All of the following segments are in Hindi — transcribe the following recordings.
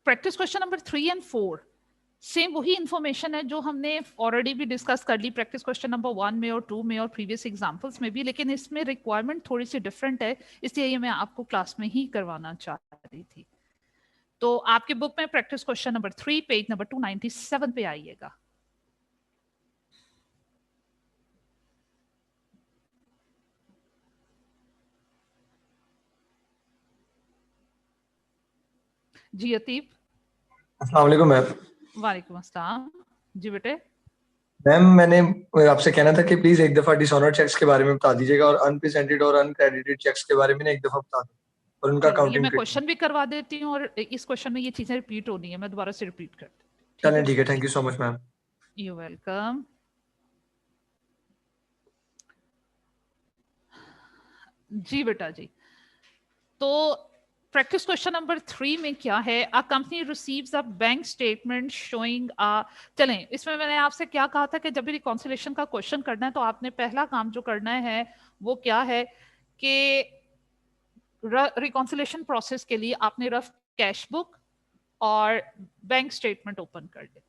Practice question number 3 and 4 same वही इंफॉर्मेशन है जो हमने ऑलरेडी भी डिस्कस कर ली प्रैक्टिस क्वेश्चन नंबर 1 में और 2 में और प्रीवियस एग्जांपल्स में भी, लेकिन इसमें रिक्वायरमेंट थोड़ी सी डिफरेंट है, इसलिए ये मैं आपको क्लास में ही करवाना चाह रही थी। तो आपके बुक में practice question number 3 page number 297 पे आइएगा। जी अतीब। अस्सलाम वालेकुम मैम। वालेकुम अस्सलाम। जी बेटे। मैम मैंने आपसे कहना था कि प्लीज एक दफा डिसऑनर चेक्स के बारे में बता दीजिएगा और अनप्रेजेंटेड और अनक्रेडिटेड चेक्स के बारे में एक दफा बता दो और उनका चलो ये काउंटिंग मैं ट्रीटमेंट। क्वेश्चन भी करवा देती हूँ और इस क्वेश्चन में ये चीजें रिपीट होनी है, मैं दोबारा से रिपीट कर देती हूँ। ठीक चलें है, ठीक है, thank you so much ma'am. You welcome. जी बेटा जी, तो प्रैक्टिस क्वेश्चन नंबर 3 में क्या है, a company receives a bank statement showing a, चलें इसमें मैंने आपसे क्या कहा था कि जब भी रिकॉन्सिलेशन का क्वेश्चन करना है तो आपने पहला काम जो करना है वो क्या है कि रिकॉन्सिलेशन प्रोसेस के लिए आपने रफ कैश बुक और बैंक स्टेटमेंट ओपन कर लेते हैं।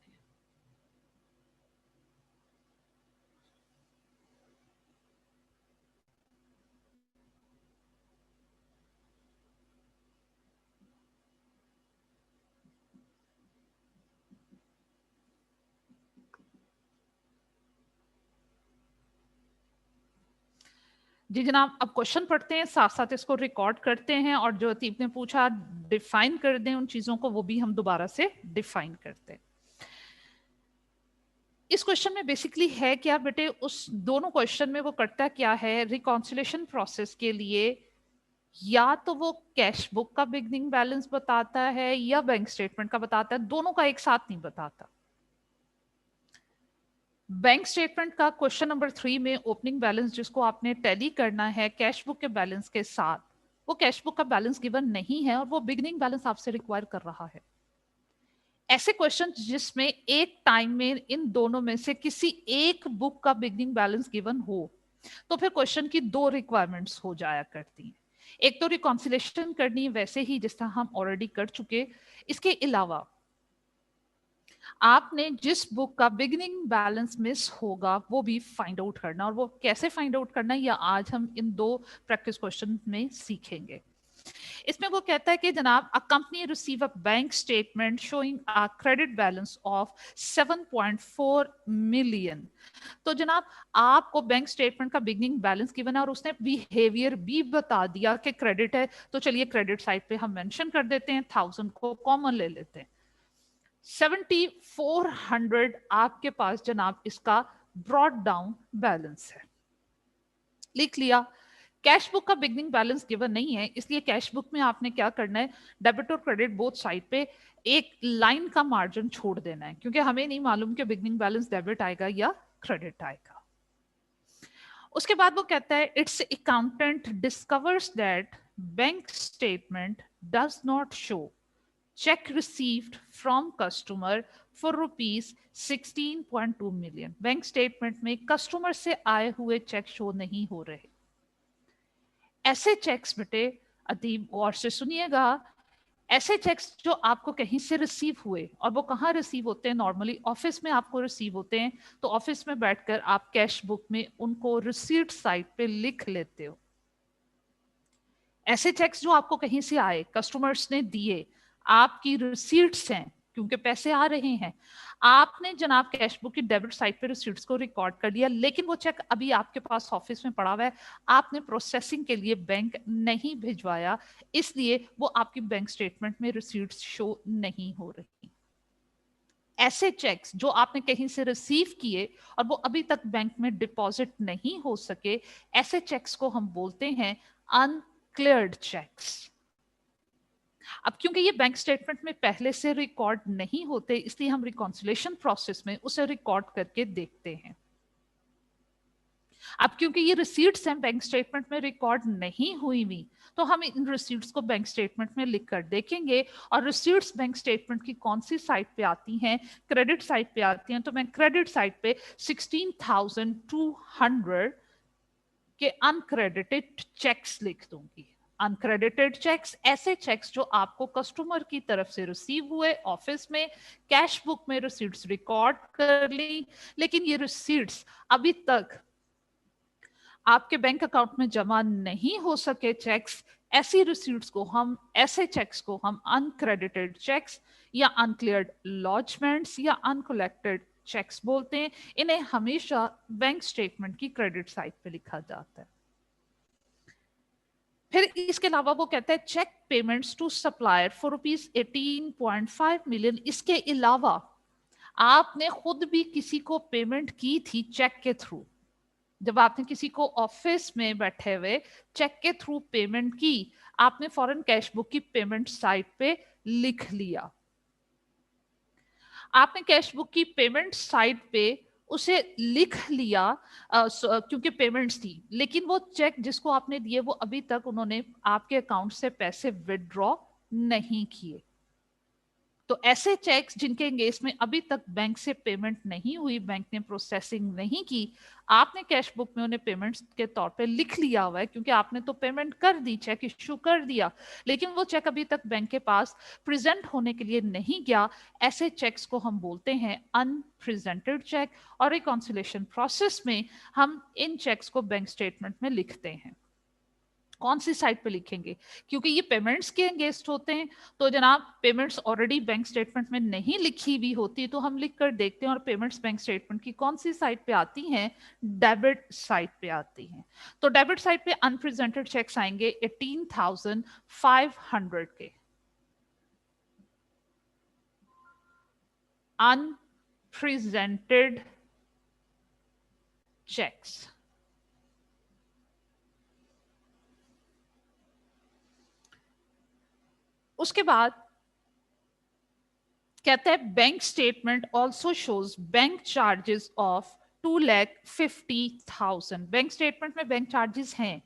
जी जनाब, अब क्वेश्चन पढ़ते हैं, साथ साथ इसको रिकॉर्ड करते हैं और जो अतीब ने पूछा डिफाइन कर दें उन चीजों को, वो भी हम दोबारा से डिफाइन करते हैं। इस क्वेश्चन में बेसिकली है क्या बेटे, उस दोनों क्वेश्चन में वो करता क्या है, रिकॉन्सिलेशन प्रोसेस के लिए या तो वो कैश बुक का बिगनिंग बैलेंस बताता है या बैंक स्टेटमेंट का बताता है, दोनों का एक साथ नहीं बताता। बैंक स्टेटमेंट का क्वेश्चन नंबर 3 में ओपनिंग बैलेंस जिसको आपने टैली करना है कैश बुक के बैलेंस के साथ, वो कैश बुक का बैलेंस गिवन नहीं है और वो बिगनिंग बैलेंस आपसे रिक्वायर कर रहा है। ऐसे क्वेश्चन जिसमें एक टाइम में इन दोनों में से किसी एक बुक का बिगनिंग बैलेंस गिवन हो, तो फिर क्वेश्चन की दो रिक्वायरमेंट्स हो जाया करती हैं। एक तो रिकॉन्सिलेशन करनी वैसे ही जिस तरह हम ऑलरेडी कर चुके, इसके अलावा आपने जिस बुक का बिगिनिंग बैलेंस मिस होगा वो भी फाइंड आउट करना, और वो कैसे फाइंड आउट करना है या आज हम इन दो प्रैक्टिस क्वेश्चन में सीखेंगे। इसमें वो कहता है कि जनाब a company receive a bank statement showing a credit balance of 7.4 million. तो जनाब आपको बैंक स्टेटमेंट का बिगनिंग बैलेंस गिवन है और उसने बिहेवियर भी बता दिया कि क्रेडिट है, तो चलिए क्रेडिट साइड पे हम मेंशन कर देते हैं, 1000 को कॉमन ले लेते हैं। 7400 आपके पास जनाब इसका ब्रॉड डाउन बैलेंस है, लिख लिया। कैश बुक का बिगनिंग बैलेंस गिवन नहीं है, इसलिए कैश बुक में आपने क्या करना है, डेबिट और क्रेडिट बोथ साइड पे एक लाइन का मार्जिन छोड़ देना है, क्योंकि हमें नहीं मालूम कि बिगनिंग बैलेंस डेबिट आएगा या क्रेडिट आएगा। उसके बाद वो कहता है it's accountant discovers that bank statement does not show check received from customer for rupees 16.2 million। Bank statement में कस्टमर से आए हुए चेक शो नहीं हो रहे। ऐसे चेक्स बेटे अदीब गौर से सुनिएगा, ऐसे चेक्स जो आपको कहीं से रिसीव हुए, और वो कहाँ रिसीव होते हैं, नॉर्मली ऑफिस में आपको रिसीव होते हैं, तो ऑफिस में बैठकर आप कैश बुक में उनको रिसीट साइड पे लिख लेते हो। ऐसे चेक्स जो आपको कहीं से आए, कस्टमर्स ने दिए, आपकी रिसीट्स हैं क्योंकि पैसे आ रहे हैं, आपने जनाब कैश बुक की डेबिट साइड पे रिसीट्स को रिकॉर्ड कर लिया, लेकिन वो चेक अभी आपके पास ऑफिस में पड़ा हुआ है, आपने प्रोसेसिंग के लिए बैंक नहीं भिजवाया, इसलिए वो आपकी बैंक स्टेटमेंट में रिसीट्स शो नहीं हो रही। ऐसे चेक्स जो आपने कहीं से रिसीव किए और वो अभी तक बैंक में डिपॉजिट नहीं हो सके, ऐसे चेक्स को हम बोलते हैं अनक्लियर्ड चेक्स। अब क्योंकि ये बैंक स्टेटमेंट में पहले से रिकॉर्ड नहीं होते, इसलिए हम रिकॉन्सिलेशन प्रोसेस में उसे रिकॉर्ड करके देखते हैं। अब क्योंकि ये रिसीट्स हैं बैंक स्टेटमेंट में रिकॉर्ड नहीं हुई हुई, तो हम इन रिसीट्स को बैंक स्टेटमेंट में लिख कर देखेंगे, और रिसीट्स बैंक स्टेटमेंट की कौन सी साइड पे आती हैं, क्रेडिट साइड पे आती हैं, तो मैं क्रेडिट साइड पे 16,200 के अनक्रेडिटेड चेक्स लिख दूंगी। अनक्रेडिटेड चेक्स, ऐसे चेक्स जो आपको कस्टमर की तरफ से रिसीव हुए, ऑफिस में कैश बुक में रिसीट्स रिकॉर्ड कर ली, लेकिन ये रिसीट्स अभी तक आपके बैंक अकाउंट में जमा नहीं हो सके चेक्स, ऐसी रिसीट्स को हम, ऐसे चेक्स को हम अनक्रेडिटेड चेक्स या अनक्लियर्ड लॉजमेंट्स या अनकलेक्टेड चेक्स बोलते हैं। इन्हें हमेशा बैंक स्टेटमेंट की क्रेडिट साइड पे लिखा जाता है। फिर इसके अलावा वो कहता है check payments to supplier for ₹18.5 million. इसके अलावा आपने खुद भी किसी को पेमेंट की थी चेक के थ्रू, जब आपने किसी को ऑफिस में बैठे हुए चेक के थ्रू पेमेंट की, आपने फॉरेन कैश बुक की पेमेंट साइट पे लिख लिया। आपने कैश बुक की पेमेंट साइट पे उसे लिख लिया क्योंकि पेमेंट्स थी, लेकिन वो चेक जिसको आपने दिए वो अभी तक उन्होंने आपके अकाउंट से पैसे विदड्रॉ नहीं किए। तो ऐसे चेक्स जिनके एंगेज में अभी तक बैंक से पेमेंट नहीं हुई, बैंक ने प्रोसेसिंग नहीं की, आपने कैश बुक में उन्हें पेमेंट्स के तौर पे लिख लिया हुआ है क्योंकि आपने तो पेमेंट कर दी, चेक इश्यू कर दिया, लेकिन वो चेक अभी तक बैंक के पास प्रेजेंट होने के लिए नहीं गया। ऐसे चेक्स को हम बोलते हैं अनप्रेजेंटेड चेक, और रिकॉन्सिलेशन प्रोसेस में हम इन चेक्स को बैंक स्टेटमेंट में लिखते हैं। कौन सी साइट पे लिखेंगे? क्योंकि ये पेमेंट्स के अगेंस्ट होते हैं, तो जनाब पेमेंट्स ऑलरेडी बैंक स्टेटमेंट में नहीं लिखी हुई होती, तो हम लिख कर देखते हैं और पेमेंट्स बैंक स्टेटमेंट की कौन सी साइट पे आती हैं? डेबिट साइट पे आती हैं। तो डेबिट साइट पे अनप्रेजेंटेड चेक्स आएंगे 18,500 के। Unpresented cheques. उसके बाद कहता है bank statement also shows bank charges of 2,50,000। Bank statement में बैंक चार्जेस हैं।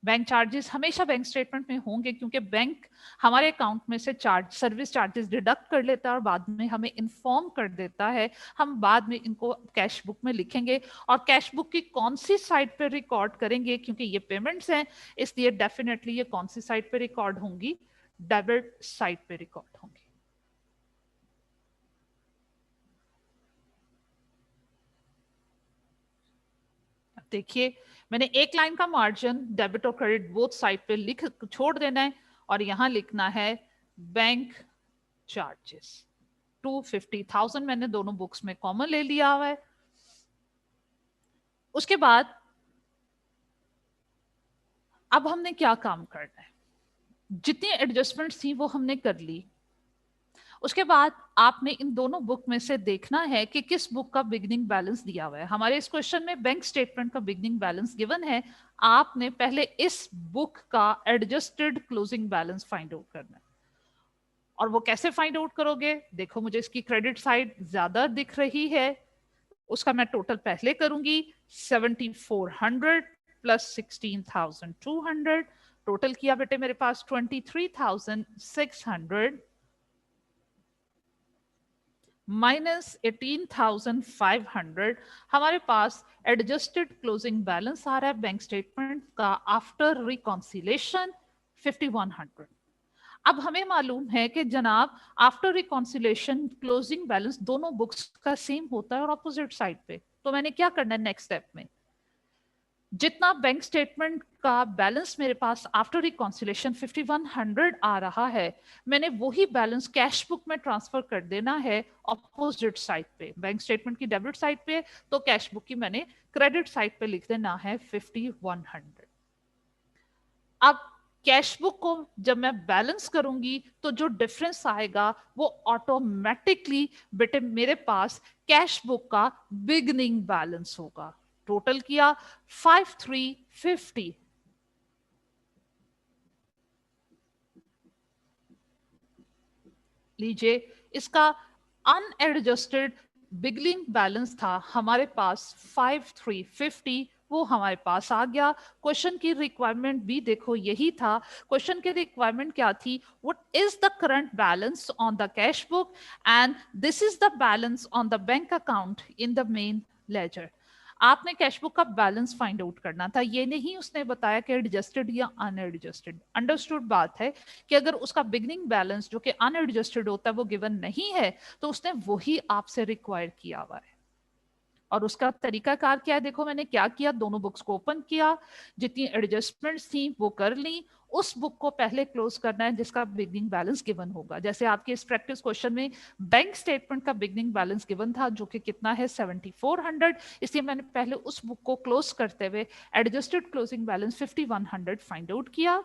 बैंक चार्जेस हमेशा बैंक स्टेटमेंट में होंगे क्योंकि बैंक हमारे अकाउंट में से सर्विस चार्जेस डिडक्ट कर लेता है और बाद में हमें इन्फॉर्म कर देता है। हम बाद में इनको कैश बुक में लिखेंगे और कैश बुक की कौन सी साइट पे रिकॉर्ड करेंगे, क्योंकि ये पेमेंट्स हैं इसलिए डेफिनेटली ये कौन सी साइट पे रिकॉर्ड होंगी? डेबिट साइट पे रिकॉर्ड होंगी। देखिए मैंने एक लाइन का मार्जिन डेबिट और क्रेडिट बोथ साइड पे लिख छोड़ देना है और यहां लिखना है बैंक चार्जेस 250,000। मैंने दोनों बुक्स में कॉमन ले लिया हुआ है। उसके बाद अब हमने क्या काम करना है? जितनी एडजस्टमेंट्स थी वो हमने कर ली। उसके बाद आपने इन दोनों बुक में से देखना है कि किस बुक का बिगनिंग बैलेंस दिया हुआ है। हमारे इस क्वेश्चन में बैंक स्टेटमेंट का बिगनिंग बैलेंस गिवन है। आपने पहले इस बुक का adjusted closing balance find out करना है। और वो कैसे फाइंड आउट करोगे? देखो मुझे इसकी क्रेडिट साइड ज्यादा दिख रही है, उसका मैं टोटल पहले करूंगी 7,400 प्लस 16,200। टोटल किया बेटे मेरे पास 23,600 माइनस 18,500। हमारे पास एडजस्टेड क्लोजिंग बैलेंस आ रहा है बैंक स्टेटमेंट का आफ्टर रिकॉन्सिलेशन 5,100। अब हमें मालूम है कि जनाब आफ्टर रिकॉन्सिलेशन क्लोजिंग बैलेंस दोनों बुक्स का सेम होता है और ऑपोजिट साइड पे। तो मैंने क्या करना है नेक्स्ट स्टेप में? जितना बैंक स्टेटमेंट का बैलेंस मेरे पास आफ्टर रिकॉन्सिलेशन 5,100 आ रहा है, मैंने वही बैलेंस कैश बुक में ट्रांसफर कर देना है ऑपोजिट साइड पे। बैंक स्टेटमेंट की डेबिट साइड पे, तो कैश बुक की मैंने क्रेडिट साइड पे लिख देना है 5,100। अब कैश बुक को जब मैं बैलेंस करूंगी तो जो डिफरेंस आएगा वो ऑटोमेटिकली बेटे मेरे पास कैश बुक का बिगनिंग बैलेंस होगा। टोटल किया 5,350। लीजिए इसका अनएडजस्टेड बिगनिंग बैलेंस था हमारे पास 5,350, वो हमारे पास आ गया। क्वेश्चन की रिक्वायरमेंट भी देखो यही था। क्वेश्चन की रिक्वायरमेंट क्या थी? What is the current balance on the cash book and this is the balance on the bank account in the main ledger. आपने कैश बुक का बैलेंस फाइंड आउट करना था, ये नहीं उसने बताया कि एडजस्टेड या अनएडजस्टेड। अंडरस्टूड बात है कि अगर उसका बिगनिंग बैलेंस जो कि अनएडजस्टेड होता है वो गिवन नहीं है तो उसने वही आपसे रिक्वायर किया हुआ है। और उसका तरीकाकार क्या है, देखो मैंने क्या किया, दोनों बुक्स को ओपन किया, जितनी एडजस्टमेंट्स थी वो कर ली, उस बुक को पहले क्लोज करना है जिसका बिगनिंग बैलेंस गिवन होगा। जैसे आपके इस प्रैक्टिस क्वेश्चन में बैंक स्टेटमेंट का बिगनिंग बैलेंस गिवन था जो कि कितना है 7400, इसलिए मैंने पहले उस बुक को क्लोज करते हुए adjusted closing balance 5100 find out किया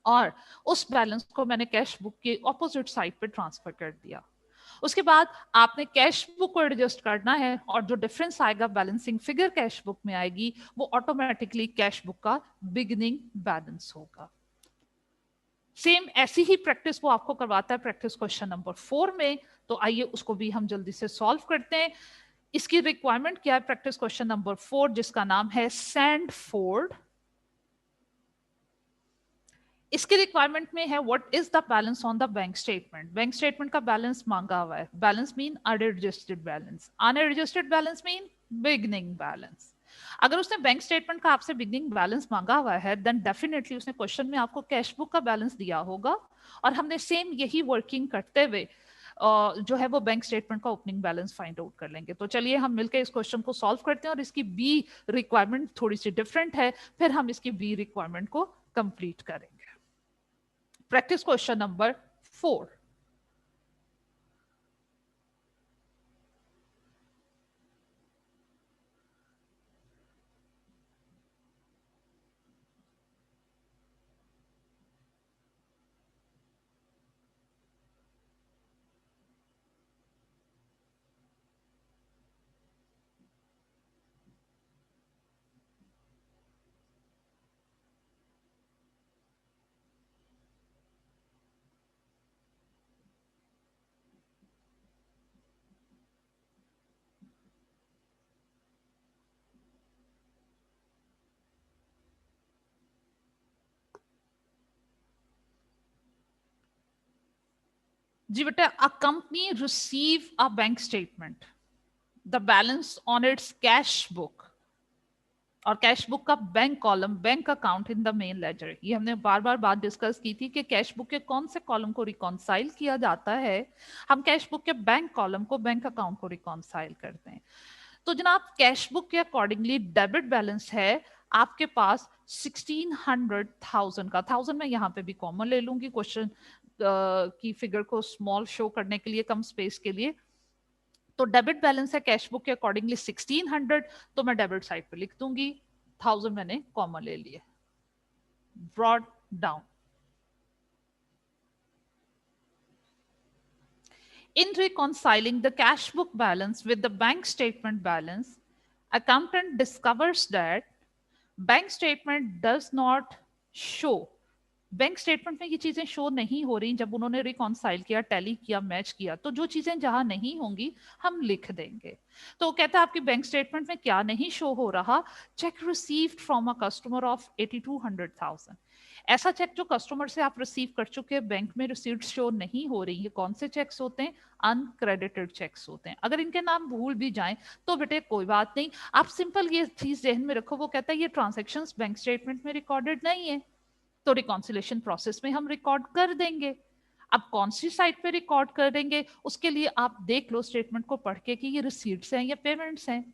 और उस बैलेंस को मैंने कैश बुक के ऑपोजिट साइड पे ट्रांसफर कर दिया। उसके बाद आपने कैश बुक को एडजस्ट करना है और जो डिफरेंस आएगा बैलेंसिंग फिगर कैश बुक में आएगी वो ऑटोमेटिकली कैश बुक का बिगिनिंग बैलेंस होगा। सेम ऐसी ही प्रैक्टिस वो आपको करवाता है प्रैक्टिस क्वेश्चन नंबर 4 में, तो आइए उसको भी हम जल्दी से सॉल्व करते हैं। इसकी रिक्वायरमेंट क्या है प्रैक्टिस क्वेश्चन नंबर 4 जिसका नाम है सैंडफोर्ड। इसकी रिक्वायरमेंट में है what is the balance on the bank statement. Bank statement का बैलेंस मांगा हुआ है, balance mean unadjusted balance, unadjusted balance mean beginning balance. अगर उसने बैंक स्टेटमेंट का आपसे बिगनिंग बैलेंस मांगा हुआ है देन डेफिनेटली उसने क्वेश्चन में आपको कैश बुक का बैलेंस दिया होगा और हमने सेम यही वर्किंग करते हुए जो है वो बैंक स्टेटमेंट का ओपनिंग बैलेंस फाइंड आउट कर लेंगे। तो चलिए हम मिलकर इस क्वेश्चन को सॉल्व करते हैं और इसकी बी रिक्वायरमेंट थोड़ी सी डिफरेंट है, फिर हम इसकी बी रिक्वायरमेंट को कंप्लीट करेंगे। Practice question number 4. जी बेटा, a company receive a bank statement, the balance on its cash book और कैश बुक का bank column bank account in the main ledger. ये हमने बार बार बात डिस्कस की थी कि कैश बुक के कौन से कॉलम को रिकॉन्साइल किया जाता है, हम कैश बुक के बैंक कॉलम को बैंक अकाउंट को रिकॉन्साइल करते हैं। तो जनाब कैश बुक के अकॉर्डिंगली डेबिट बैलेंस है आपके पास 1600,000 का, 1000 मैं यहाँ पे भी कॉमन ले लूंगी क्वेश्चन की फिगर को स्मॉल शो करने के लिए, कम स्पेस के लिए। तो डेबिट बैलेंस है कैश बुक के अकॉर्डिंगली 1600, तो मैं डेबिट साइड पे लिख दूंगी, 1000 मैंने कॉमन ले लिए। Brought down in reconciling the cash book balance with the bank statement balance, accountant discovers that bank statement does not show, bank statement में ये चीजें शो नहीं हो रही। जब उन्होंने रिकॉन्साइल किया, टैली किया, मैच किया, तो जो चीजें जहां नहीं होंगी हम लिख देंगे। तो कहता है आपकी बैंक स्टेटमेंट में क्या नहीं शो हो रहा, check received from a customer of 8200,000। ऐसा चेक जो कस्टमर से आप रिसीव कर चुके हैं, बैंक में रिसीट शो नहीं हो रही है। कौन से चेक्स होते हैं? अनक्रेडिटेड चेक्स होते हैं। अगर इनके नाम भूल भी जाएं तो बेटे कोई बात नहीं, आप सिंपल ये चीज जहन में रखो, वो कहता है ये ट्रांजेक्शन्स बैंक स्टेटमेंट में रिकॉर्डेड नहीं है, तो रिकॉन्सिलेशन प्रोसेस में हम रिकॉर्ड कर देंगे। अब कौन सी साइट पे रिकॉर्ड कर देंगे उसके लिए आप देख लो स्टेटमेंट को पढ़ के कि ये रिसीट्स हैं या पेमेंट्स हैं।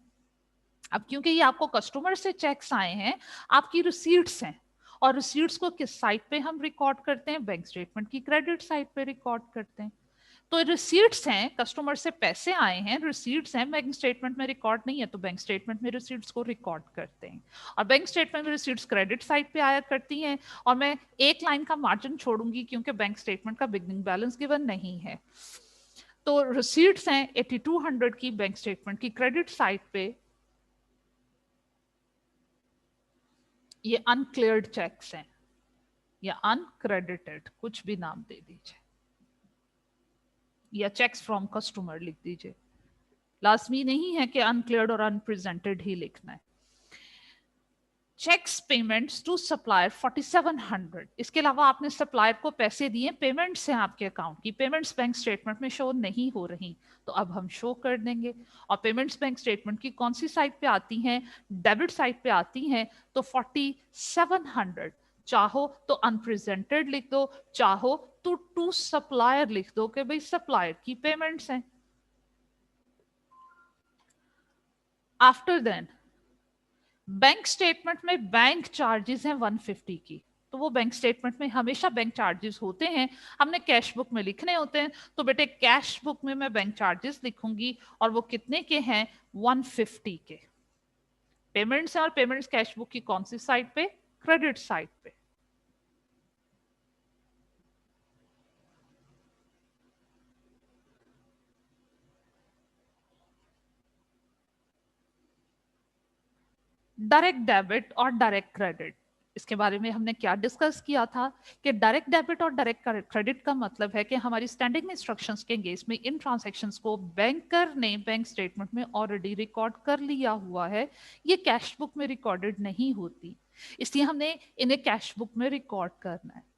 अब क्योंकि ये आपको कस्टमर से चेक्स आए हैं, आपकी रिसीट्स हैं, और रिसीट्स को किस साइट पे हम रिकॉर्ड करते हैं? बैंक स्टेटमेंट की क्रेडिट साइट पे रिकॉर्ड करते हैं। तो रिसीट्स हैं, कस्टमर से पैसे आए हैं, रिसीट्स हैं, बैंक स्टेटमेंट में रिकॉर्ड नहीं है, तो बैंक स्टेटमेंट में रिसीट्स को रिकॉर्ड करते हैं। और बैंक स्टेटमेंट में रिसीट्स क्रेडिट साइड पे आया करती हैं, और मैं एक लाइन का मार्जिन छोड़ूंगी क्योंकि बैंक स्टेटमेंट का बिगनिंग बैलेंस गिवन नहीं है। तो रिसीट्स हैं 8200 की बैंक स्टेटमेंट की क्रेडिट साइड पे, ये अनक्लियर्ड चेक्स हैं या अनक्रेडिटेड, कुछ भी नाम दे दीजिए, या चेक्स फ्रॉम कस्टमर लिख दीजिए। लाजमी नहीं है कि अनक्लियर्ड और अनप्रेजेंटेड ही लिखना है। Cheques payments to supplier 4700। इसके अलावा आपने सप्लायर को पैसे दिए, पेमेंट्स हैं आपके अकाउंट की, पेमेंट्स बैंक स्टेटमेंट में शो नहीं हो रही, तो अब हम शो कर देंगे। और पेमेंट्स बैंक स्टेटमेंट की कौन सी साइड पे आती हैं? डेबिट साइड पे आती हैं। तो 4700 चाहो तो अनप्रेजेंटेड लिख दो, चाहो तो टू सप्लायर लिख दो कि भाई सप्लायर की पेमेंट्स हैं। आफ्टर देन बैंक स्टेटमेंट में बैंक चार्जेस हैं 150 की, तो वो बैंक स्टेटमेंट में हमेशा बैंक चार्जेस होते हैं, हमने कैश बुक में लिखने होते हैं। तो बेटे कैश बुक में मैं बैंक चार्जेस लिखूंगी और वो कितने के हैं? 150 के। पेमेंट्स हैं और पेमेंट्स कैश बुक की कौन सी साइड पे? क्रेडिट साइड पे। डायरेक्ट डेबिट और डायरेक्ट क्रेडिट, इसके बारे में हमने क्या डिस्कस किया था कि डायरेक्ट डेबिट और डायरेक्ट क्रेडिट का मतलब है कि हमारी स्टैंडिंग इंस्ट्रक्शंस के केस में इन ट्रांजैक्शंस को बैंकर ने बैंक स्टेटमेंट में ऑलरेडी रिकॉर्ड कर लिया हुआ है, ये कैश बुक में रिकॉर्डेड नहीं होती, इसलिए हमने इन्हें कैश बुक में रिकॉर्ड करना है।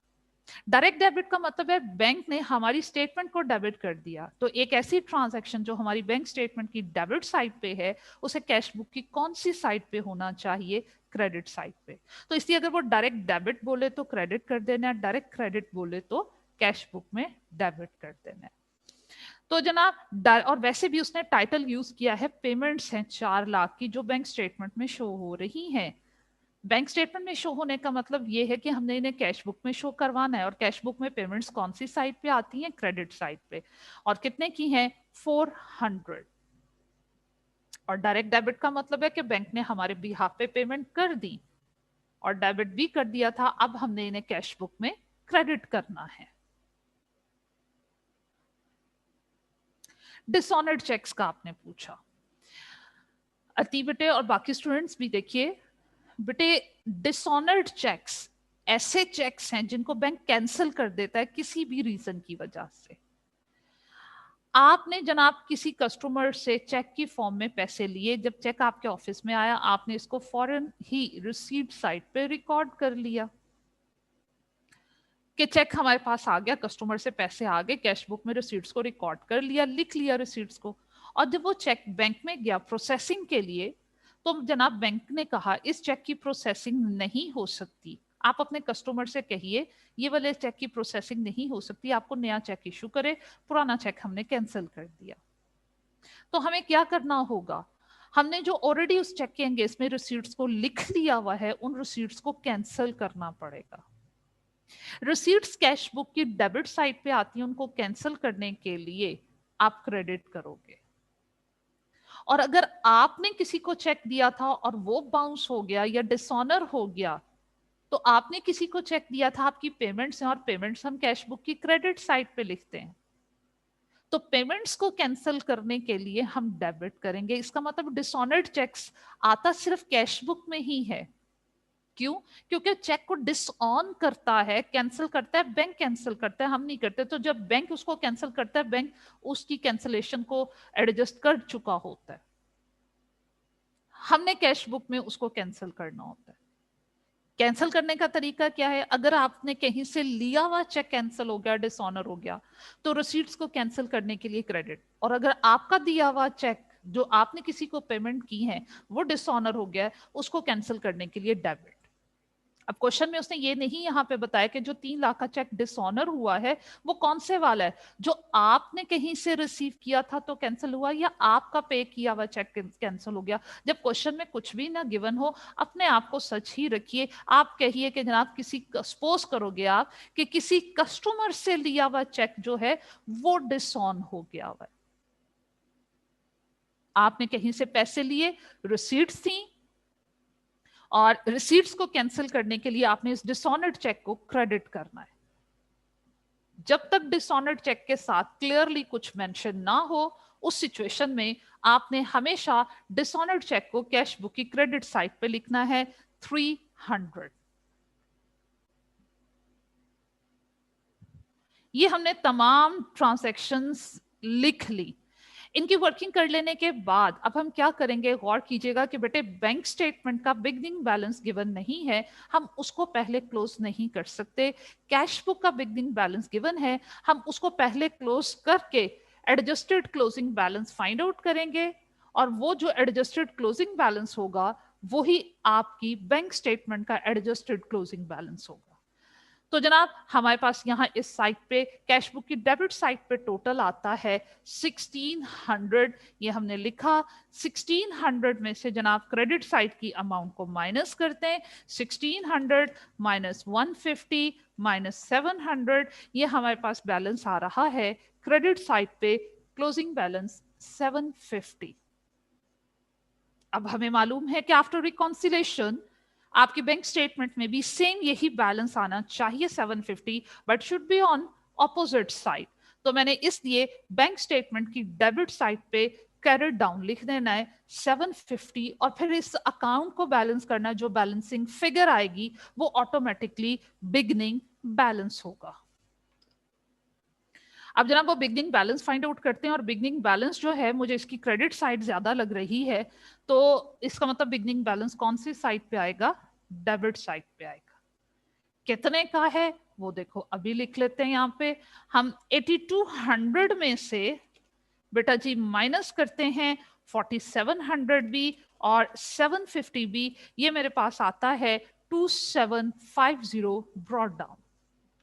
डायरेक्ट डेबिट का मतलब है बैंक ने हमारी स्टेटमेंट को डेबिट कर दिया, तो एक ऐसी ट्रांजैक्शन जो हमारी बैंक स्टेटमेंट की डेबिट साइड पे है उसे कैश बुक की कौन सी साइड पे होना चाहिए? क्रेडिट साइड पे। तो इसलिए अगर वो डायरेक्ट डेबिट बोले तो क्रेडिट कर देना है, डायरेक्ट क्रेडिट बोले तो कैश बुक में डेबिट कर देना है। तो जनाब, और वैसे भी उसने टाइटल यूज किया है पेमेंट्स हैं 4 लाख की जो बैंक स्टेटमेंट में शो हो रही हैं। बैंक स्टेटमेंट में शो होने का मतलब ये है कि हमने इन्हें कैश बुक में शो करवाना है, और कैश बुक में पेमेंट्स कौन सी साइड पे आती हैं? क्रेडिट साइड पे। और कितने की हैं? 400। और डायरेक्ट डेबिट का मतलब है कि बैंक ने हमारे बिहाफ पे पेमेंट कर दी और डेबिट भी कर दिया था, अब हमने इन्हें कैश बुक में क्रेडिट करना है। डिसऑनर्ड चेक्स का आपने पूछा, अति बेटे और बाकी स्टूडेंट्स भी देखिए बेटे, डिसऑनर्ड चेक्स ऐसे चेक्स हैं जिनको बैंक कैंसिल कर देता है किसी भी रीजन की वजह से। आपने जनाब किसी कस्टमर से चेक की फॉर्म में पैसे लिए, जब चेक आपके ऑफिस में आया आपने इसको फौरन ही रिसीट साइट पे रिकॉर्ड कर लिया कि चेक हमारे पास आ गया, कस्टमर से पैसे आ गए, कैश बुक में रिसीट्स को रिकॉर्ड कर लिया, लिख लिया रिसीट्स को। और जब वो चेक बैंक में गया प्रोसेसिंग के लिए, तो जनाब बैंक ने कहा इस चेक की प्रोसेसिंग नहीं हो सकती। आप अपने कस्टमर से कहिए ये वाले चेक की प्रोसेसिंग नहीं हो सकती, आपको नया चेक इशू करे, पुराना चेक हमने कैंसिल कर दिया। तो हमें क्या करना होगा? हमने जो ऑलरेडी उस चेक के अगेंस्ट में रिसीट्स को लिख लिया हुआ है उन रिसीट्स को कैंसिल करना पड़ेगा। रिसीट्स कैश बुक की डेबिट साइड पे आती है, उनको कैंसिल करने के लिए आप क्रेडिट करोगे। और अगर आपने किसी को चेक दिया था और वो बाउंस हो गया या डिसऑनर हो गया, तो आपने किसी को चेक दिया था, आपकी पेमेंट्स हैं और पेमेंट्स हम कैश बुक की क्रेडिट साइड पे लिखते हैं, तो पेमेंट्स को कैंसिल करने के लिए हम डेबिट करेंगे। इसका मतलब डिसऑनर्ड चेक्स आता सिर्फ कैश बुक में ही है। क्यों? क्योंकि चेक को डिसऑन करता है, कैंसिल करता है बैंक, कैंसिल करता है, हम नहीं करते। तो जब बैंक उसको कैंसिल करता है, बैंक उसकी कैंसिलेशन को एडजस्ट कर चुका होता है, हमने कैश बुक में उसको कैंसिल करना होता है। कैंसिल करने का तरीका क्या है? अगर आपने कहीं से लिया हुआ चेक कैंसिल हो गया, डिसऑनर हो गया, तो रिसीट्स को कैंसिल करने के लिए क्रेडिट, और अगर आपका दिया हुआ चेक जो आपने किसी को पेमेंट की है वो डिसऑनर हो गया, उसको कैंसिल करने के लिए डेबिट। अब क्वेश्चन में उसने ये नहीं यहाँ पे बताया कि जो 3 लाख का चेक डिसऑनर हुआ है वो कौन से वाला है, जो आपने कहीं से रिसीव किया था तो कैंसिल हुआ, या आपका पे किया हुआ चेक कैंसिल हो गया। जब क्वेश्चन में कुछ भी ना गिवन हो, अपने आप को सच ही रखिए। आप कहिए कि जनाब किसी, सपोज करोगे आप कि किसी कस्टमर से लिया हुआ चेक जो है वो डिसऑन हो गया हुआ है, आपने कहीं से पैसे लिए, रिसीट्स थी, और रिसीट्स को कैंसिल करने के लिए आपने इस डिसऑनर्ड चेक को क्रेडिट करना है। जब तक डिसऑनर्ड चेक के साथ क्लियरली कुछ मेंशन ना हो, उस सिचुएशन में आपने हमेशा डिसऑनर्ड चेक को कैश बुक की क्रेडिट साइड पे लिखना है 300। ये हमने तमाम ट्रांजैक्शंस लिख ली। इनकी वर्किंग कर लेने के बाद अब हम क्या करेंगे, गौर कीजिएगा कि बेटे बैंक स्टेटमेंट का बिगनिंग बैलेंस गिवन नहीं है, हम उसको पहले क्लोज नहीं कर सकते। कैश बुक का बिगनिंग बैलेंस गिवन है, हम उसको पहले क्लोज करके adjusted closing balance find out करेंगे, और वो जो एडजस्टेड क्लोजिंग बैलेंस होगा वही आपकी बैंक स्टेटमेंट का एडजस्टेड क्लोजिंग बैलेंस होगा। तो जनाब हमारे पास यहाँ इस साइड पे कैश बुक की डेबिट साइड पे टोटल आता है 1600, ये हमने लिखा। 1600 में से जनाब क्रेडिट साइड की अमाउंट को माइनस करते हैं, 1600 माइनस 150 माइनस 700, ये हमारे पास बैलेंस आ रहा है क्रेडिट साइड पे क्लोजिंग बैलेंस 750। अब हमें मालूम है कि आफ्टर रिकॉन्सिलेशन आपके बैंक स्टेटमेंट में भी सेम यही बैलेंस आना चाहिए 750, but should be on opposite side. तो मैंने इसलिए बैंक स्टेटमेंट की डेबिट साइड पे कैरेट डाउन लिख देना है 750, और फिर इस अकाउंट को बैलेंस करना, जो बैलेंसिंग फिगर आएगी वो ऑटोमेटिकली बिगनिंग बैलेंस होगा। अब जनाब वो बिगनिंग बैलेंस फाइंड आउट करते हैं, और बिगनिंग बैलेंस जो है मुझे इसकी क्रेडिट साइड ज्यादा लग रही है, तो इसका मतलब बिगनिंग बैलेंस कौन सी साइड पे आएगा, डेबिट साइड पे आएगा। कितने का है वो देखो अभी लिख लेते हैं। यहाँ पे हम 8200 में से बेटा जी माइनस करते हैं 4700 भी और 750 भी, ये मेरे पास आता है 2750 ब्रॉड डाउन।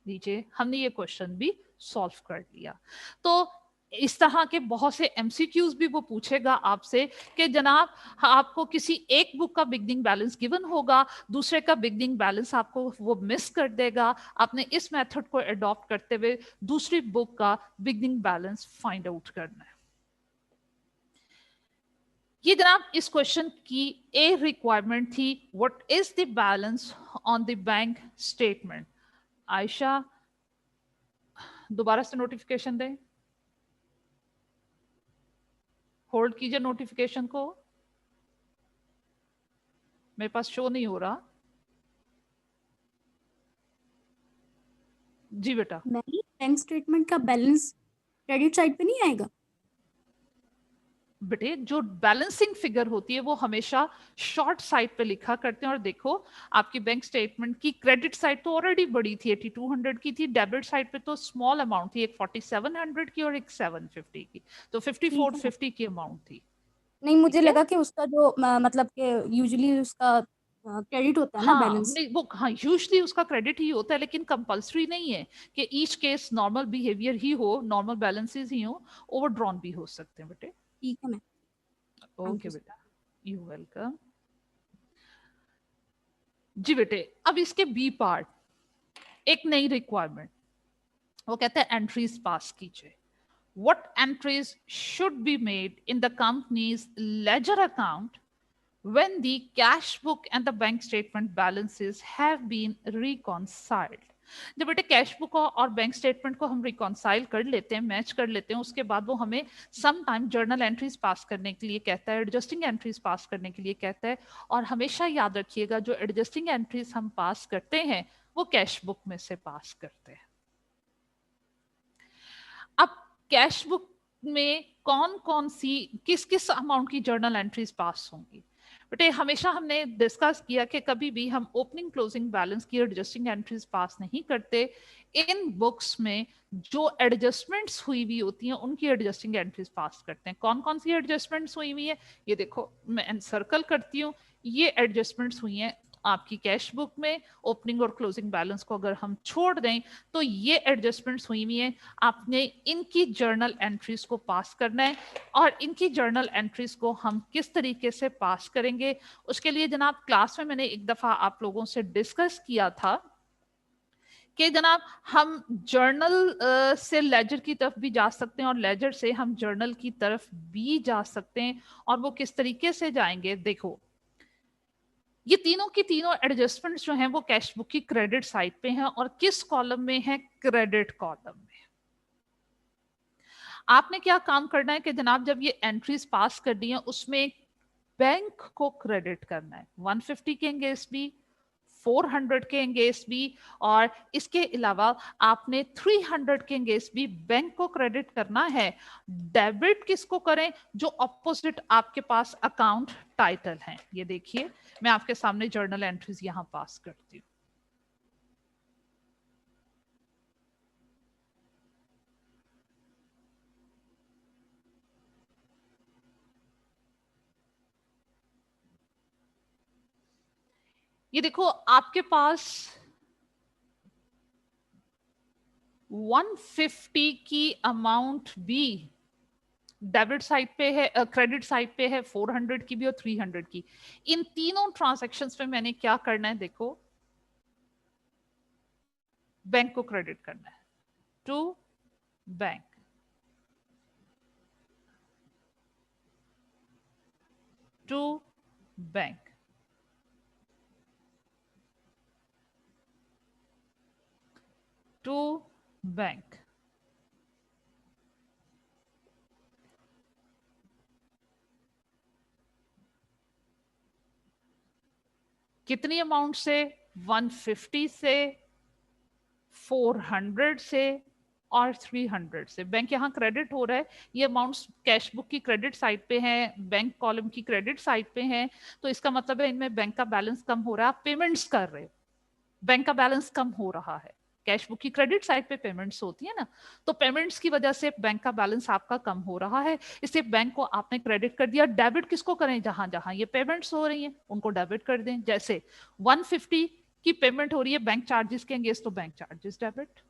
लीजिए हमने ये क्वेश्चन भी सॉल्व कर लिया। तो इस तरह के बहुत से एमसीक्यूज भी वो पूछेगा आपसे कि जनाब आपको किसी एक बुक का बिगनिंग बैलेंस गिवन होगा, दूसरे का बिगनिंग बैलेंस आपको वो मिस कर देगा, आपने इस मेथड को अडॉप्ट करते हुए दूसरी बुक का बिगनिंग बैलेंस फाइंड आउट करना है। ये जनाब इस क्वेश्चन की ए रिक्वायरमेंट थी, what is the balance on the bank statement. Ayesha दोबारा से नोटिफिकेशन दें, होल्ड कीजिए नोटिफिकेशन को, मेरे पास शो नहीं हो रहा। जी बेटा। नहीं, बैंक स्टेटमेंट का बैलेंस क्रेडिट साइड पे नहीं आएगा बेटे जो बैलेंसिंग फिगर होती है वो हमेशा शॉर्ट साइड पे लिखा करते हैं, और देखो आपकी बैंक स्टेटमेंट की क्रेडिट साइड तो ऑलरेडी बड़ी थी, 8200 की थी, डेबिट साइड पे तो स्मॉल अमाउंट थी, एक 4700 की और एक 750 की, तो 5450 की अमाउंट थी। नहीं, मुझे लगा कि उसका जो मतलब कि यूजुअली उसका क्रेडिट होता है ना बैलेंस। नहीं वो हाँ यूजुअली उसका क्रेडिट ही होता है, लेकिन कंपलसरी नहीं है कि ईच केस नॉर्मल बिहेवियर ही हो, नॉर्मल बैलेंसेस ही हो, ओवरड्रॉन भी हो सकते हैं बेटे। ठीक है मैम, ओके बेटा, यू वेलकम। जी बेटे अब इसके बी पार्ट, एक नई रिक्वायरमेंट, वो कहते हैं एंट्रीज पास कीजिए। What entries should be made in the company's ledger account when the cash book and the bank statement balances have been reconciled? जब बेटे कैश बुक और बैंक स्टेटमेंट को हम रिकॉन्साइल कर लेते हैं, मैच कर लेते हैं, उसके बाद वो हमें some time journal entries pass करने के लिए कहता है, एडजस्टिंग एंट्रीज पास करने के लिए कहता है, और हमेशा याद रखिएगा जो एडजस्टिंग एंट्रीज हम पास करते हैं वो कैश बुक में से पास करते हैं। अब कैश बुक में कौन कौन सी किस किस अमाउंट की जर्नल एंट्रीज पास होंगी बेटे, हमेशा हमने डिस्कस किया कि कभी भी हम ओपनिंग क्लोजिंग बैलेंस की एडजस्टिंग एंट्रीज पास नहीं करते। इन बुक्स में जो एडजस्टमेंट्स हुई हुई होती हैं उनकी एडजस्टिंग एंट्रीज पास करते हैं। कौन कौन सी एडजस्टमेंट्स हुई हुई है ये देखो, मैं एनसर्कल करती हूँ, ये एडजस्टमेंट्स हुई हैं आपकी कैश बुक में। ओपनिंग और क्लोजिंग बैलेंस को अगर हम छोड़ दें तो ये एडजस्टमेंट्स हुई हुई हैं, आपने इनकी जर्नल एंट्रीज को पास करना है। और इनकी जर्नल एंट्रीज को हम किस तरीके से पास करेंगे, उसके लिए जनाब क्लास में मैंने एक दफा आप लोगों से डिस्कस किया था कि जनाब हम जर्नल से लेजर की तरफ भी जा सकते हैं और लेजर से हम जर्नल की तरफ भी जा सकते हैं। और वो किस तरीके से जाएंगे, देखो ये तीनों की तीनों एडजस्टमेंट्स जो हैं वो कैश बुक की क्रेडिट साइड पे हैं, और किस कॉलम में है, क्रेडिट कॉलम में। आपने क्या काम करना है कि जनाब जब ये एंट्रीज पास कर दी हैं उसमें बैंक को क्रेडिट करना है। 150 के अगेंस्ट भी, 400 के एंगेस्ट भी, और इसके अलावा आपने 300 के एंगेस्ट भी बैंक को क्रेडिट करना है। डेबिट किसको करें? जो ऑपोजिट आपके पास अकाउंट टाइटल है। ये देखिए, मैं आपके सामने जर्नल एंट्रीज यहां पास करती हूँ। ये देखो, आपके पास 150 की अमाउंट भी डेबिट साइड पे है, क्रेडिट साइड पे है, 400 की भी और 300 की। इन तीनों ट्रांजैक्शंस में मैंने क्या करना है? देखो, बैंक को क्रेडिट करना है to bank, to bank, to bank. कितनी अमाउंट से? 150 से, 400 से और 300 से। बैंक यहाँ क्रेडिट हो रहा है, ये अमाउंट्स कैश बुक की क्रेडिट साइड पे हैं, बैंक कॉलम की क्रेडिट साइड पे हैं, तो इसका मतलब है इनमें बैंक का बैलेंस कम हो रहा है। आप पेमेंट्स कर रहे हो, बैंक का बैलेंस कम हो रहा है। कैश बुक की क्रेडिट साइड पे पेमेंट्स होती है ना, तो पेमेंट्स की वजह से बैंक का बैलेंस आपका कम हो रहा है, इसलिए बैंक को आपने क्रेडिट कर दिया। डेबिट किसको करें? जहां जहां ये पेमेंट्स हो रही हैं उनको डेबिट कर दें। जैसे 150 की पेमेंट हो रही है बैंक चार्जेस के अगेंस्ट, तो बैंक चार्जेस डेबिट।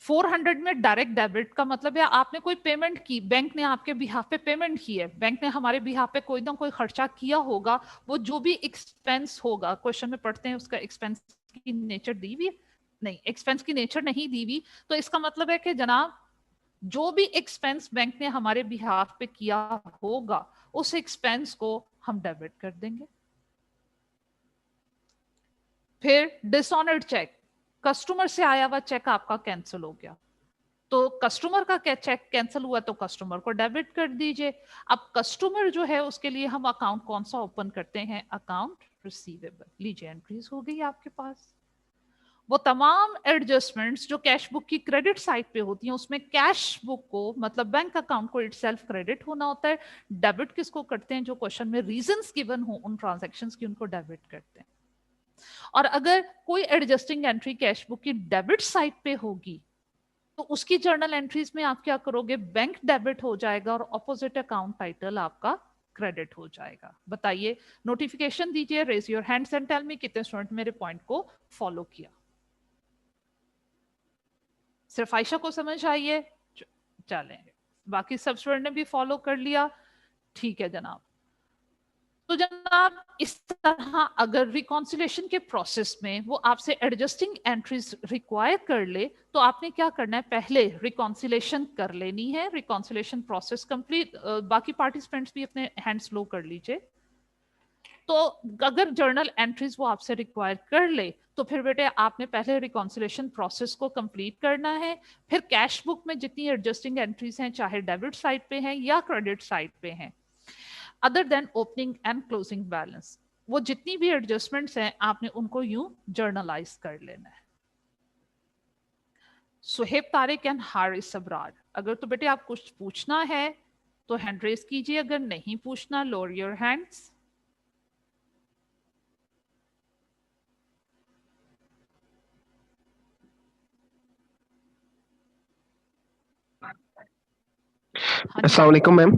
$400 में डायरेक्ट डेबिट का मतलब है आपने कोई पेमेंट की, बैंक ने आपके बिहाफ पे पेमेंट की है, बैंक ने हमारे बिहाफ पे कोई ना कोई खर्चा किया होगा, वो जो भी एक्सपेंस होगा, क्वेश्चन में पढ़ते हैं उसका एक्सपेंस की नेचर दी हुई नहीं, एक्सपेंस की नेचर नहीं दी हुई, तो इसका मतलब है कि जनाब जो भी एक्सपेंस बैंक ने हमारे बिहाफ पे किया होगा उस एक्सपेंस को हम डेबिट कर देंगे। फिर डिसऑनर्ड चेक, कस्टमर से आया हुआ चेक आपका कैंसिल हो गया, तो कस्टमर का चेक कैंसिल हुआ तो कस्टमर को डेबिट कर दीजिए। अब कस्टमर जो है उसके लिए हम अकाउंट कौन सा ओपन करते हैं? Account receivable. लीजिए, एंट्रीज हो गई आपके पास। वो तमाम एडजस्टमेंट्स जो कैश बुक की क्रेडिट साइड पे होती हैं उसमें कैश बुक को मतलब बैंक अकाउंट को इटसेल्फ क्रेडिट होना होता है। डेबिट किसको करते हैं? जो क्वेश्चन में रीजंस गिवन हो उन ट्रांजैक्शंस की, उनको डेबिट करते हैं। और अगर कोई एडजस्टिंग एंट्री कैश बुक की डेबिट साइड पे होगी तो उसकी जर्नल एंट्रीज में आप क्या करोगे? बैंक डेबिट हो जाएगा और ऑपोजिट अकाउंट टाइटल आपका क्रेडिट हो जाएगा। बताइए, नोटिफिकेशन दीजिए, raise your hands and tell me कितने स्टूडेंट मेरे पॉइंट को फॉलो किया। सिर्फ आयशा को समझ आइए, चलें, बाकी सब स्टूडेंट ने भी फॉलो कर लिया, ठीक है जनाब। तो जनाब इस तरह अगर रिकॉन्सिलेशन के प्रोसेस में वो आपसे एडजस्टिंग एंट्रीज रिक्वायर कर ले तो आपने क्या करना है? पहले रिकॉन्सिलेशन कर लेनी है। रिकॉन्सिलेशन प्रोसेस कंप्लीट, बाकी पार्टिसिपेंट्स भी अपने हैंड्स लो कर लीजिए। तो अगर जर्नल एंट्रीज वो आपसे रिक्वायर कर ले तो फिर बेटे आपने पहले रिकॉन्सिलेशन प्रोसेस को कंप्लीट करना है। फिर कैश बुक में जितनी एडजस्टिंग एंट्रीज हैं, चाहे डेबिट साइड पे हैं या क्रेडिट साइड पे हैं, other than opening and closing balance, वो जितनी भी एडजस्टमेंट्स हैं आपने उनको यूं जर्नलाइज कर लेना है। सुहेब तारिक एंड हारिस अब्रार, अगर तो बेटे आप कुछ पूछना है तो हैंड रेज कीजिए, अगर नहीं पूछना लोअर योर हैंड्स। अस्सलाम वालेकुम मैम।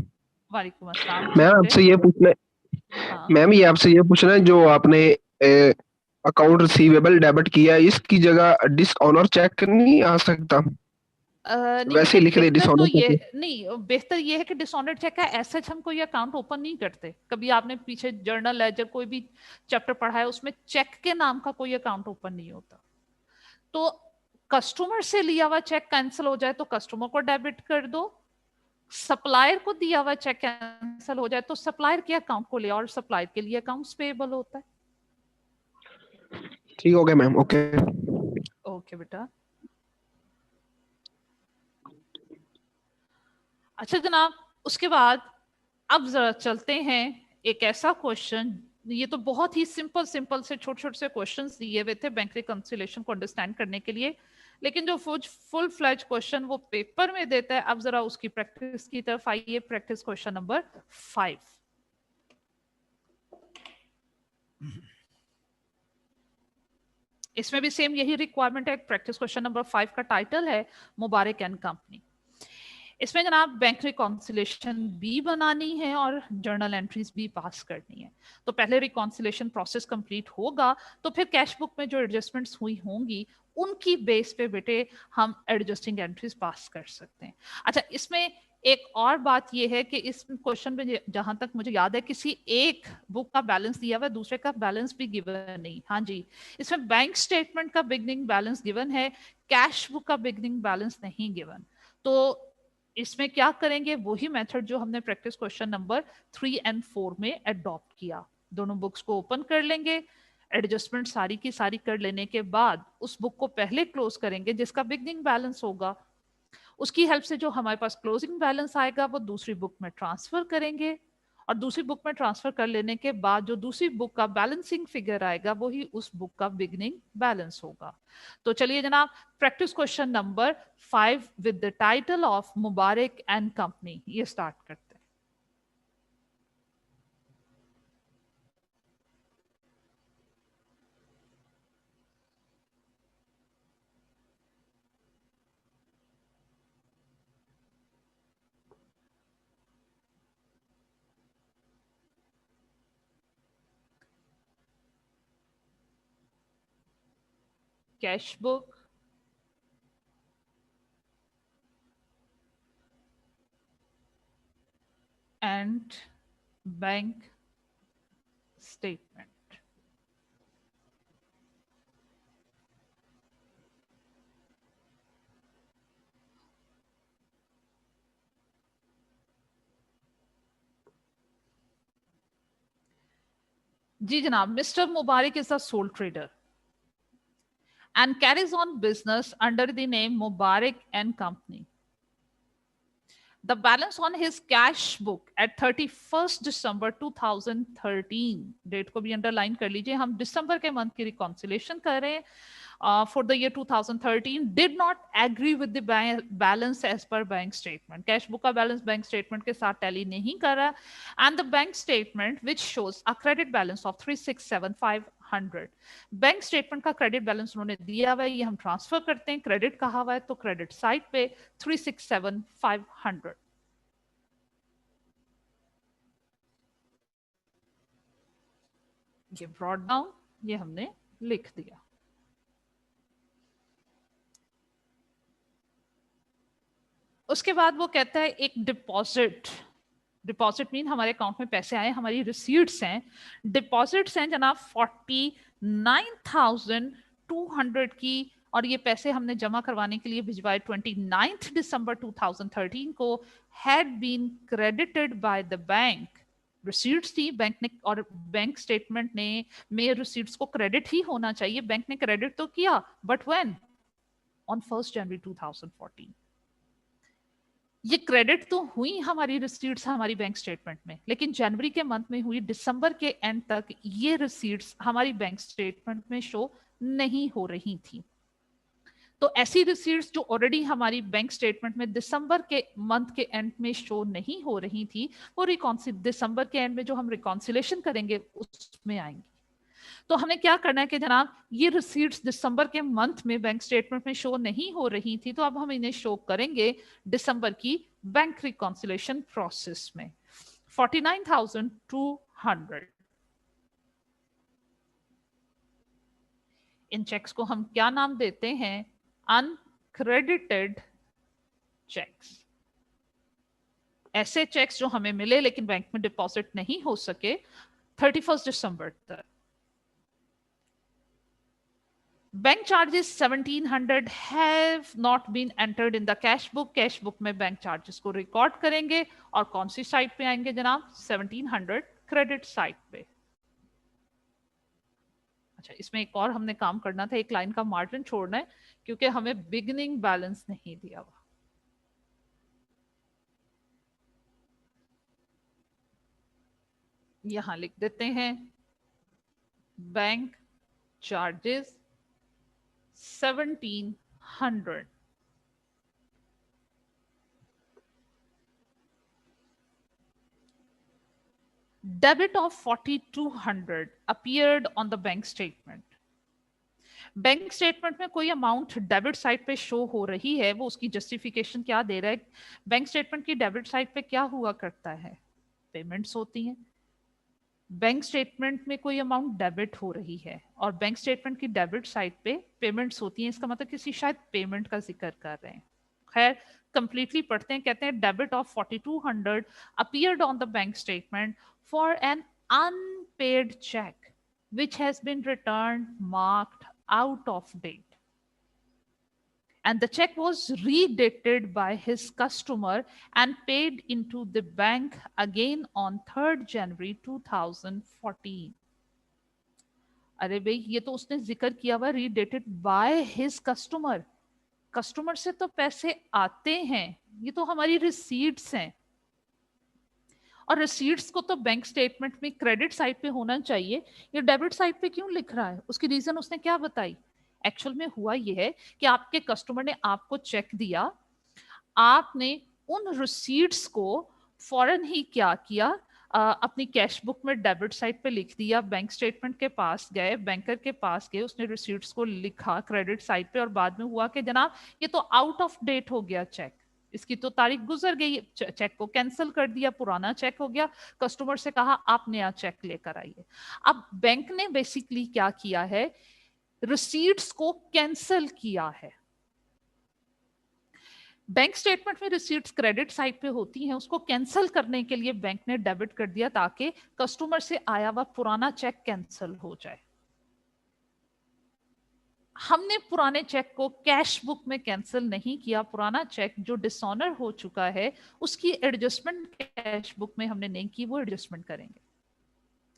वालेकुम अस्सलाम। मैम आपसे ये पूछना है, मैम ये आपसे ये पूछना है, जो आपने अकाउंट रिसीवेबल डेबिट किया है इसकी जगह डिसऑनर चेक नहीं आ सकता? वैसे लिख दे डिसऑनर तो ये चेक। नहीं, बेहतर ये है कि डिसऑनर्ड चेक का ऐसा हम कोई अकाउंट ओपन नहीं करते। कभी आपने पीछे जर्नल लेजर कोई भी चैप्टर पढ़ा है उसमें चेक के नाम का कोई अकाउंट ओपन नहीं होता। तो कस्टमर से लिया हुआ चेक कैंसिल हो जाए तो कस्टमर को डेबिट कर दो, सप्लायर को दिया हुआ चेक कैंसिल हो जाए तो सप्लायर के अकाउंट को ले, और सप्लायर के लिए अकाउंट्स पेएबल होता है। ठीक हो गया मैम, ओके। ओके बेटा। अच्छा जनाब, उसके बाद अब जरा चलते हैं एक ऐसा क्वेश्चन, ये तो बहुत ही सिंपल से छोटे छोटे से क्वेश्चंस दिए हुए थे बैंक रिकंसिलिएशन को अंडरस्टैंड करने के लिए, लेकिन जो फुल फ्लैज क्वेश्चन वो पेपर में देता है। अब जरा उसकी प्रैक्टिस की तरफ आइए। Practice question number 5। इसमें भी सेम यही रिक्वायरमेंट है। प्रैक्टिस क्वेश्चन नंबर 5 का टाइटल है मुबारक एंड कंपनी। इसमें जनाब बैंक रिकॉन्सिलेशन भी बनानी है और जर्नल एंट्रीज भी पास करनी है। तो पहले रिकॉन्सिलेशन प्रोसेस कंप्लीट होगा तो फिर कैश बुक में जो एडजस्टमेंट्स हुई होंगी उनकी बेस पे बेटे हम एडजस्टिंग एंट्रीज पास कर सकते हैं। अच्छा, इसमें एक और बात यह है कि इस क्वेश्चन में जहां तक मुझे याद है किसी एक बुक का बैलेंस दिया हुआ है, दूसरे का बैलेंस भी गिवन नहीं। हाँ जी, इसमें बैंक स्टेटमेंट का बिगनिंग बैलेंस गिवन है, कैश बुक का बिगनिंग बैलेंस नहीं गिवन। तो इसमें क्या करेंगे, वही मेथड जो हमने प्रैक्टिस क्वेश्चन नंबर 3 और 4 में अडॉप्ट किया। दोनों बुक्स को ओपन कर लेंगे, एडजस्टमेंट सारी की सारी कर लेने के बाद उस बुक को पहले क्लोज करेंगे जिसका बिगनिंग बैलेंस होगा। उसकी हेल्प से जो हमारे पास क्लोजिंग बैलेंस आएगा वो दूसरी बुक में ट्रांसफर करेंगे, और दूसरी बुक में ट्रांसफर कर लेने के बाद जो दूसरी बुक का बैलेंसिंग फिगर आएगा वही उस बुक का बिगनिंग बैलेंस होगा। तो चलिए जनाब, practice question number 5 with the title of Mubarak and company, ये स्टार्ट करते हैं। Cash book and bank statement. जी जनाब, mister Mubarak is a sole trader and carries on business under the name Mubarak and Company. The balance on his cash book at 31st December 2013, date को भी अंडरलाइन कर लीजिए, हम दिसंबर के मंथ की रिकॉन्सिलेशन कर रहे हैं, for the year 2013 did not agree with the balance as per bank statement. Cash book का बैलेंस बैंक स्टेटमेंट के साथ टैली नहीं कर रहा, and the bank statement which shows a credit balance of 367,500. Bank statement का क्रेडिट बैलेंस उन्होंने दिया हुआ है, ये हम ट्रांसफर करते हैं, क्रेडिट कहा हुआ है तो क्रेडिट साइड पे 367,500। ये ब्रॉट डाउन, ये हमने लिख दिया। उसके बाद वो कहता है एक डिपॉजिट, डिपॉजिट मीन हमारे अकाउंट में पैसे आए, हमारी रिसीट्स हैं, डिपॉजिट्स हैं जनाब 49,200 की, और ये पैसे हमने जमा करवाने के लिए भिजवाए 29 दिसंबर 2013 को, had been credited by the bank. Receipts थी बैंक ने, और बैंक स्टेटमेंट ने में रिसीट्स को क्रेडिट ही होना चाहिए, बैंक ने क्रेडिट तो किया, बट व्हेन, ऑन 1 जनवरी 2014। ये क्रेडिट तो हुई हमारी रिसीट्स हमारी बैंक स्टेटमेंट में, लेकिन जनवरी के मंथ में हुई, दिसंबर के एंड तक ये रिसीट्स हमारी बैंक स्टेटमेंट में शो नहीं हो रही थी। तो ऐसी रिसीट्स जो ऑलरेडी हमारी बैंक स्टेटमेंट में दिसंबर के मंथ के एंड में शो नहीं हो रही थी, वो दिसंबर के एंड में जो हम रिकॉन्सिलेशन करेंगे उसमें आएंगी। तो हमें क्या करना है कि जनाब ये रिसीट्स दिसंबर के मंथ में बैंक स्टेटमेंट में शो नहीं हो रही थी, तो अब हम इन्हें शो करेंगे दिसंबर की बैंक रिकॉन्सिलेशन प्रोसेस में। 49,200। इन चेक्स को हम क्या नाम देते हैं? Uncredited checks. ऐसे चेक्स जो हमें मिले लेकिन बैंक में डिपॉजिट नहीं हो सके 31 दिसंबर तक। Bank charges 1700 have not been entered in the cash book. Cash book में बैंक चार्जेस को रिकॉर्ड करेंगे और कौन सी साइड पे आएंगे जनाब? 1700 क्रेडिट साइड पे। अच्छा, इसमें एक और हमने काम करना था, एक लाइन का मार्जिन छोड़ना है क्योंकि हमें बिगनिंग बैलेंस नहीं दिया हुआ। यहां लिख देते हैं bank charges 1700. Debit of 4200 appeared on the bank statement. Bank statement में कोई अमाउंट डेबिट साइड पे शो हो रही है, वो उसकी जस्टिफिकेशन क्या दे रहा है? बैंक स्टेटमेंट की डेबिट साइड पे क्या हुआ करता है? पेमेंट्स होती हैं। बैंक स्टेटमेंट में कोई अमाउंट डेबिट हो रही है और बैंक स्टेटमेंट की डेबिट साइड पे पेमेंट्स होती हैं, इसका मतलब किसी शायद पेमेंट का जिक्र कर रहे हैं। खैर कंप्लीटली पढ़ते हैं, कहते हैं debit of 4200 appeared on the bank statement for an unpaid check which has been returned marked out of date, and the check was redated by his customer and paid into the bank again on 3rd January 2014. अरे भाई ये तो उसने जिक्र किया हुआ रीडेटेड बाय हिज कस्टमर। कस्टमर से तो पैसे आते हैं, ये तो हमारी रिसीट्स हैं, और रिसीट्स को तो बैंक स्टेटमेंट में क्रेडिट साइड पे होना चाहिए, ये डेबिट साइड पे क्यों लिख रहा है? उसकी रीजन उसने क्या बताई? एक्चुअल में हुआ ये है कि आपके कस्टमर ने आपको चेक दिया, आपने उन रिसीट्स को फौरन ही क्या किया, अपनी कैश बुक में डेबिट साइड पे लिख दिया, बैंक स्टेटमेंट के पास गए, बैंकर के पास गए, उसने रिसीट्स को लिखा क्रेडिट साइड पे, और बाद में हुआ कि जनाब ये तो आउट ऑफ डेट हो गया चेक, इसकी तो तारीख गुजर गई, चेक को कैंसिल कर दिया, पुराना चेक हो गया। कस्टमर से कहा आप नया चेक लेकर आइए। अब बैंक ने बेसिकली क्या किया है? रिसीट्स को कैंसिल किया है। बैंक स्टेटमेंट में रिसीट्स क्रेडिट साइड पे होती हैं, उसको कैंसिल करने के लिए बैंक ने डेबिट कर दिया ताकि कस्टमर से आया हुआ पुराना चेक कैंसिल हो जाए। हमने पुराने चेक को कैश बुक में कैंसिल नहीं किया, पुराना चेक जो डिसऑनर हो चुका है उसकी एडजस्टमेंट कैश बुक में हमने नहीं की, वो एडजस्टमेंट करेंगे।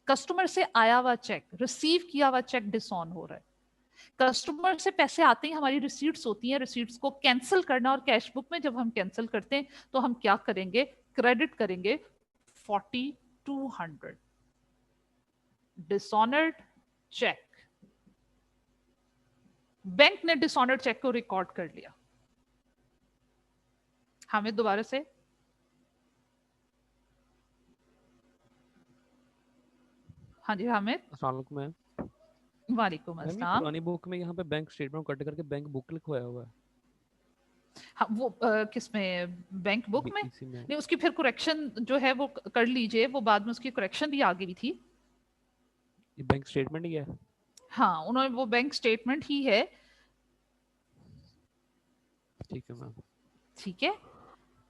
कस्टमर से आया हुआ चेक, रिसीव किया हुआ चेक डिसऑन हो रहा है, कस्टमर से पैसे आते ही हमारी रिसीट्स होती हैं, रिसीट्स को कैंसिल करना, और कैश बुक में जब हम कैंसिल करते हैं तो हम क्या करेंगे? क्रेडिट करेंगे 4200 डिसऑनर्ड चेक। बैंक ने डिसऑनर्ड चेक को रिकॉर्ड कर लिया। हमें दोबारा से हाँ जी हामिद। वालेकुम अस्सलाम। पुरानी बुक में यहाँ पे बैंक स्टेटमेंट कट करके बैंक बुक लिखवाया हुआ है। हाँ वो किसमें? बैंक बुक में नहीं, उसकी फिर करेक्शन जो है वो कर लीजिए, वो बाद में उसकी करेक्शन भी आ गई थी। ये बैंक स्टेटमेंट ही है। हाँ उन्होंने वो बैंक स्टेटमेंट ही है। ठीक है मैम। ठीक है,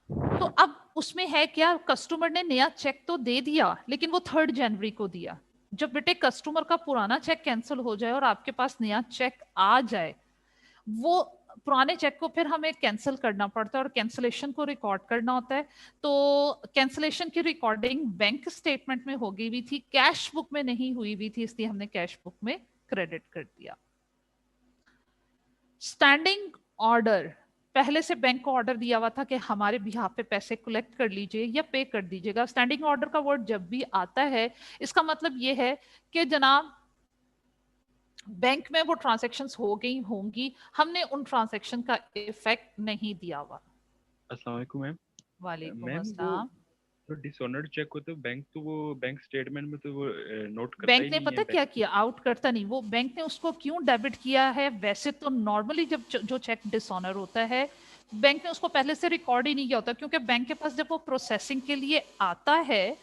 तो अब उसमें है क्या? कस्टमर ने नया चेक तो दे दिया लेकिन वो 3rd जनवरी को दिया। जब बेटे कस्टमर का पुराना चेक कैंसिल हो जाए और आपके पास नया चेक आ जाए, वो पुराने चेक को फिर हमें कैंसिल करना पड़ता है और कैंसिलेशन को रिकॉर्ड करना होता है। तो कैंसिलेशन की रिकॉर्डिंग बैंक स्टेटमेंट में हो गई हुई थी, कैश बुक में नहीं हुई हुई थी, इसलिए हमने कैश बुक में क्रेडिट कर दिया। स्टैंडिंग ऑर्डर, पहले से बैंक को ऑर्डर दिया हुआ था कि हमारे बिहाफ पे पैसे कलेक्ट कर लीजिए या पे कर दीजिएगा। स्टैंडिंग ऑर्डर का वर्ड जब भी आता है इसका मतलब ये है कि जनाब बैंक में वो ट्रांजैक्शंस हो गई होंगी, हमने उन ट्रांजैक्शन का इफेक्ट नहीं दिया हुआ। अस्सलाम वालेकुम मैम। वालेकुम अस्सलाम। तो डिसऑनर्ड चेक हो तो बैंक वो बैंक स्टेटमेंट में तो वो नोट करता बैंक ही ने नहीं पता है। क्या किया? आउट करता नहीं, वो बैंक ने उसको क्यों डेबिट किया है? वैसे तो नॉर्मली जब जो चेक डिसऑनर होता है बैंक ने उसको पहले से रिकॉर्ड ही नहीं किया होता, क्योंकि बैंक के पास जब वो प्रोसेसिंग के लिए आता है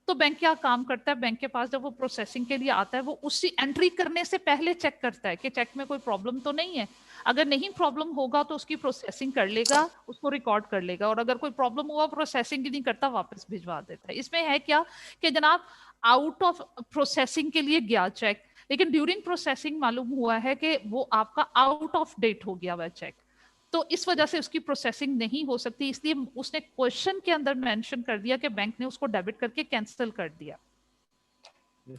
तो बैंक क्या काम करता है? बैंक के पास जब वो प्रोसेसिंग के लिए आता है वो उसी एंट्री करने से पहले चेक करता है कि चेक में कोई प्रॉब्लम तो नहीं है। अगर नहीं प्रॉब्लम होगा तो उसकी प्रोसेसिंग कर लेगा, उसको रिकॉर्ड कर लेगा, और अगर कोई प्रॉब्लम हुआ प्रोसेसिंग ही नहीं करता, वापस भिजवा देता है। इसमें है क्या कि जनाब आउट ऑफ प्रोसेसिंग के लिए गया चेक, लेकिन ड्यूरिंग प्रोसेसिंग मालूम हुआ है कि वो आपका आउट ऑफ डेट हो गया वह चेक, तो इस वजह से उसकी प्रोसेसिंग नहीं हो सकती, इसलिए उसने क्वेश्चन के अंदर मेंशन कर दिया कि बैंक ने उसको डेबिट करके कैंसिल कर दिया।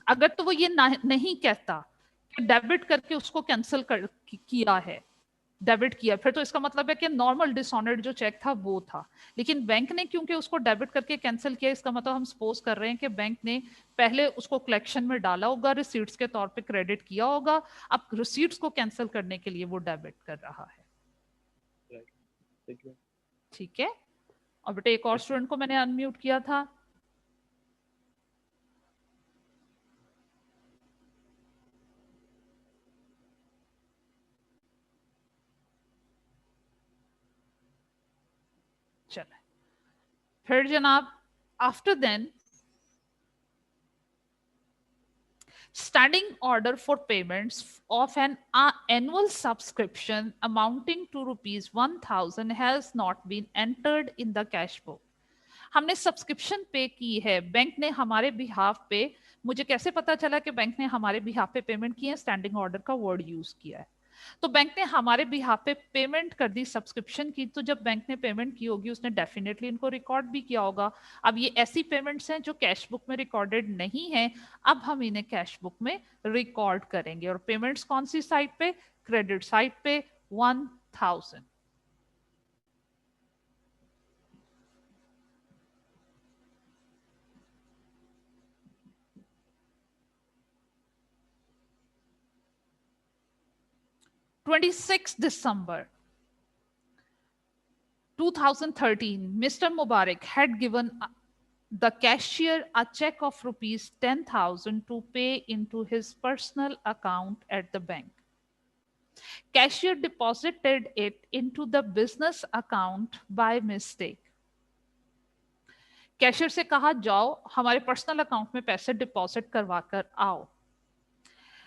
अगर तो वो ये नहीं कहता कि डेबिट करके उसको कैंसिल किया है, डेबिट किया, फिर तो इसका मतलब है कि नॉर्मल डिसऑनर्ड जो चेक था वो था, लेकिन बैंक ने क्योंकि उसको डेबिट करके कैंसिल किया, इसका मतलब हम सपोज कर रहे हैं कि बैंक ने पहले उसको कलेक्शन में डाला होगा, रिसीट्स के तौर पे क्रेडिट किया होगा, अब रिसीट्स को कैंसिल करने के लिए वो डेबिट कर रहा है। ठीक है, और बेटे एक और स्टूडेंट को मैंने अनम्यूट किया था। चले फिर जनाब, after then standing order for payments of an annual subscription amounting to rupees 1000 has not been entered in the cash book. हमने सब्सक्रिप्शन पे की है, बैंक ने हमारे बिहाफ पे, मुझे कैसे पता चला कि बैंक ने हमारे बिहाफ पे पेमेंट की है? स्टैंडिंग ऑर्डर का वर्ड यूज किया है, तो बैंक ने हमारे बिहाफ पे पेमेंट कर दी सब्सक्रिप्शन की, तो जब बैंक ने पेमेंट की होगी उसने डेफिनेटली इनको रिकॉर्ड भी किया होगा। अब ये ऐसी पेमेंट्स हैं जो कैश बुक में रिकॉर्डेड नहीं है, अब हम इन्हें कैश बुक में रिकॉर्ड करेंगे। और पेमेंट्स कौन सी साइड पे? क्रेडिट साइड पे 1000। December 2013, Mr. Mubarak had given the cashier a check of rupees 10,000 to pay into his personal account at the bank. Cashier deposited it into the business account by mistake. Cashier से कहा जाओ हमारे पर्सनल अकाउंट में पैसे डिपॉजिट करवा कर आओ,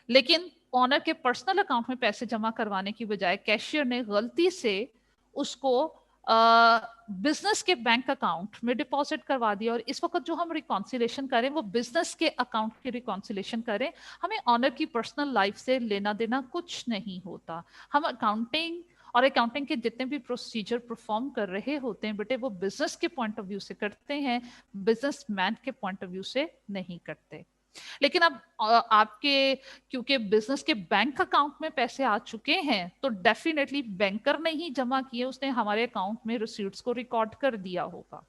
लेकिन ऑनर के पर्सनल अकाउंट में पैसे जमा करवाने की बजाय कैशियर ने गलती से उसको बिजनेस के बैंक अकाउंट में डिपॉजिट करवा दिया। और इस वक्त जो हम रिकॉन्सिलेशन करें वो बिजनेस के अकाउंट की रिकॉन्सिलेशन करें, हमें ऑनर की पर्सनल लाइफ से लेना देना कुछ नहीं होता। हम अकाउंटिंग और अकाउंटिंग के जितने भी प्रोसीजर परफॉर्म कर रहे होते हैं बेटे, वो बिजनेस के पॉइंट ऑफ व्यू से करते हैं, बिजनेसमैन के पॉइंट ऑफ व्यू से नहीं करते। लेकिन अब आपके क्योंकि बिजनेस के बैंक अकाउंट में पैसे आ चुके हैं, तो डेफिनेटली बैंकर ने ही जमा किए, उसने हमारे अकाउंट में रिसीट्स को रिकॉर्ड कर दिया होगा।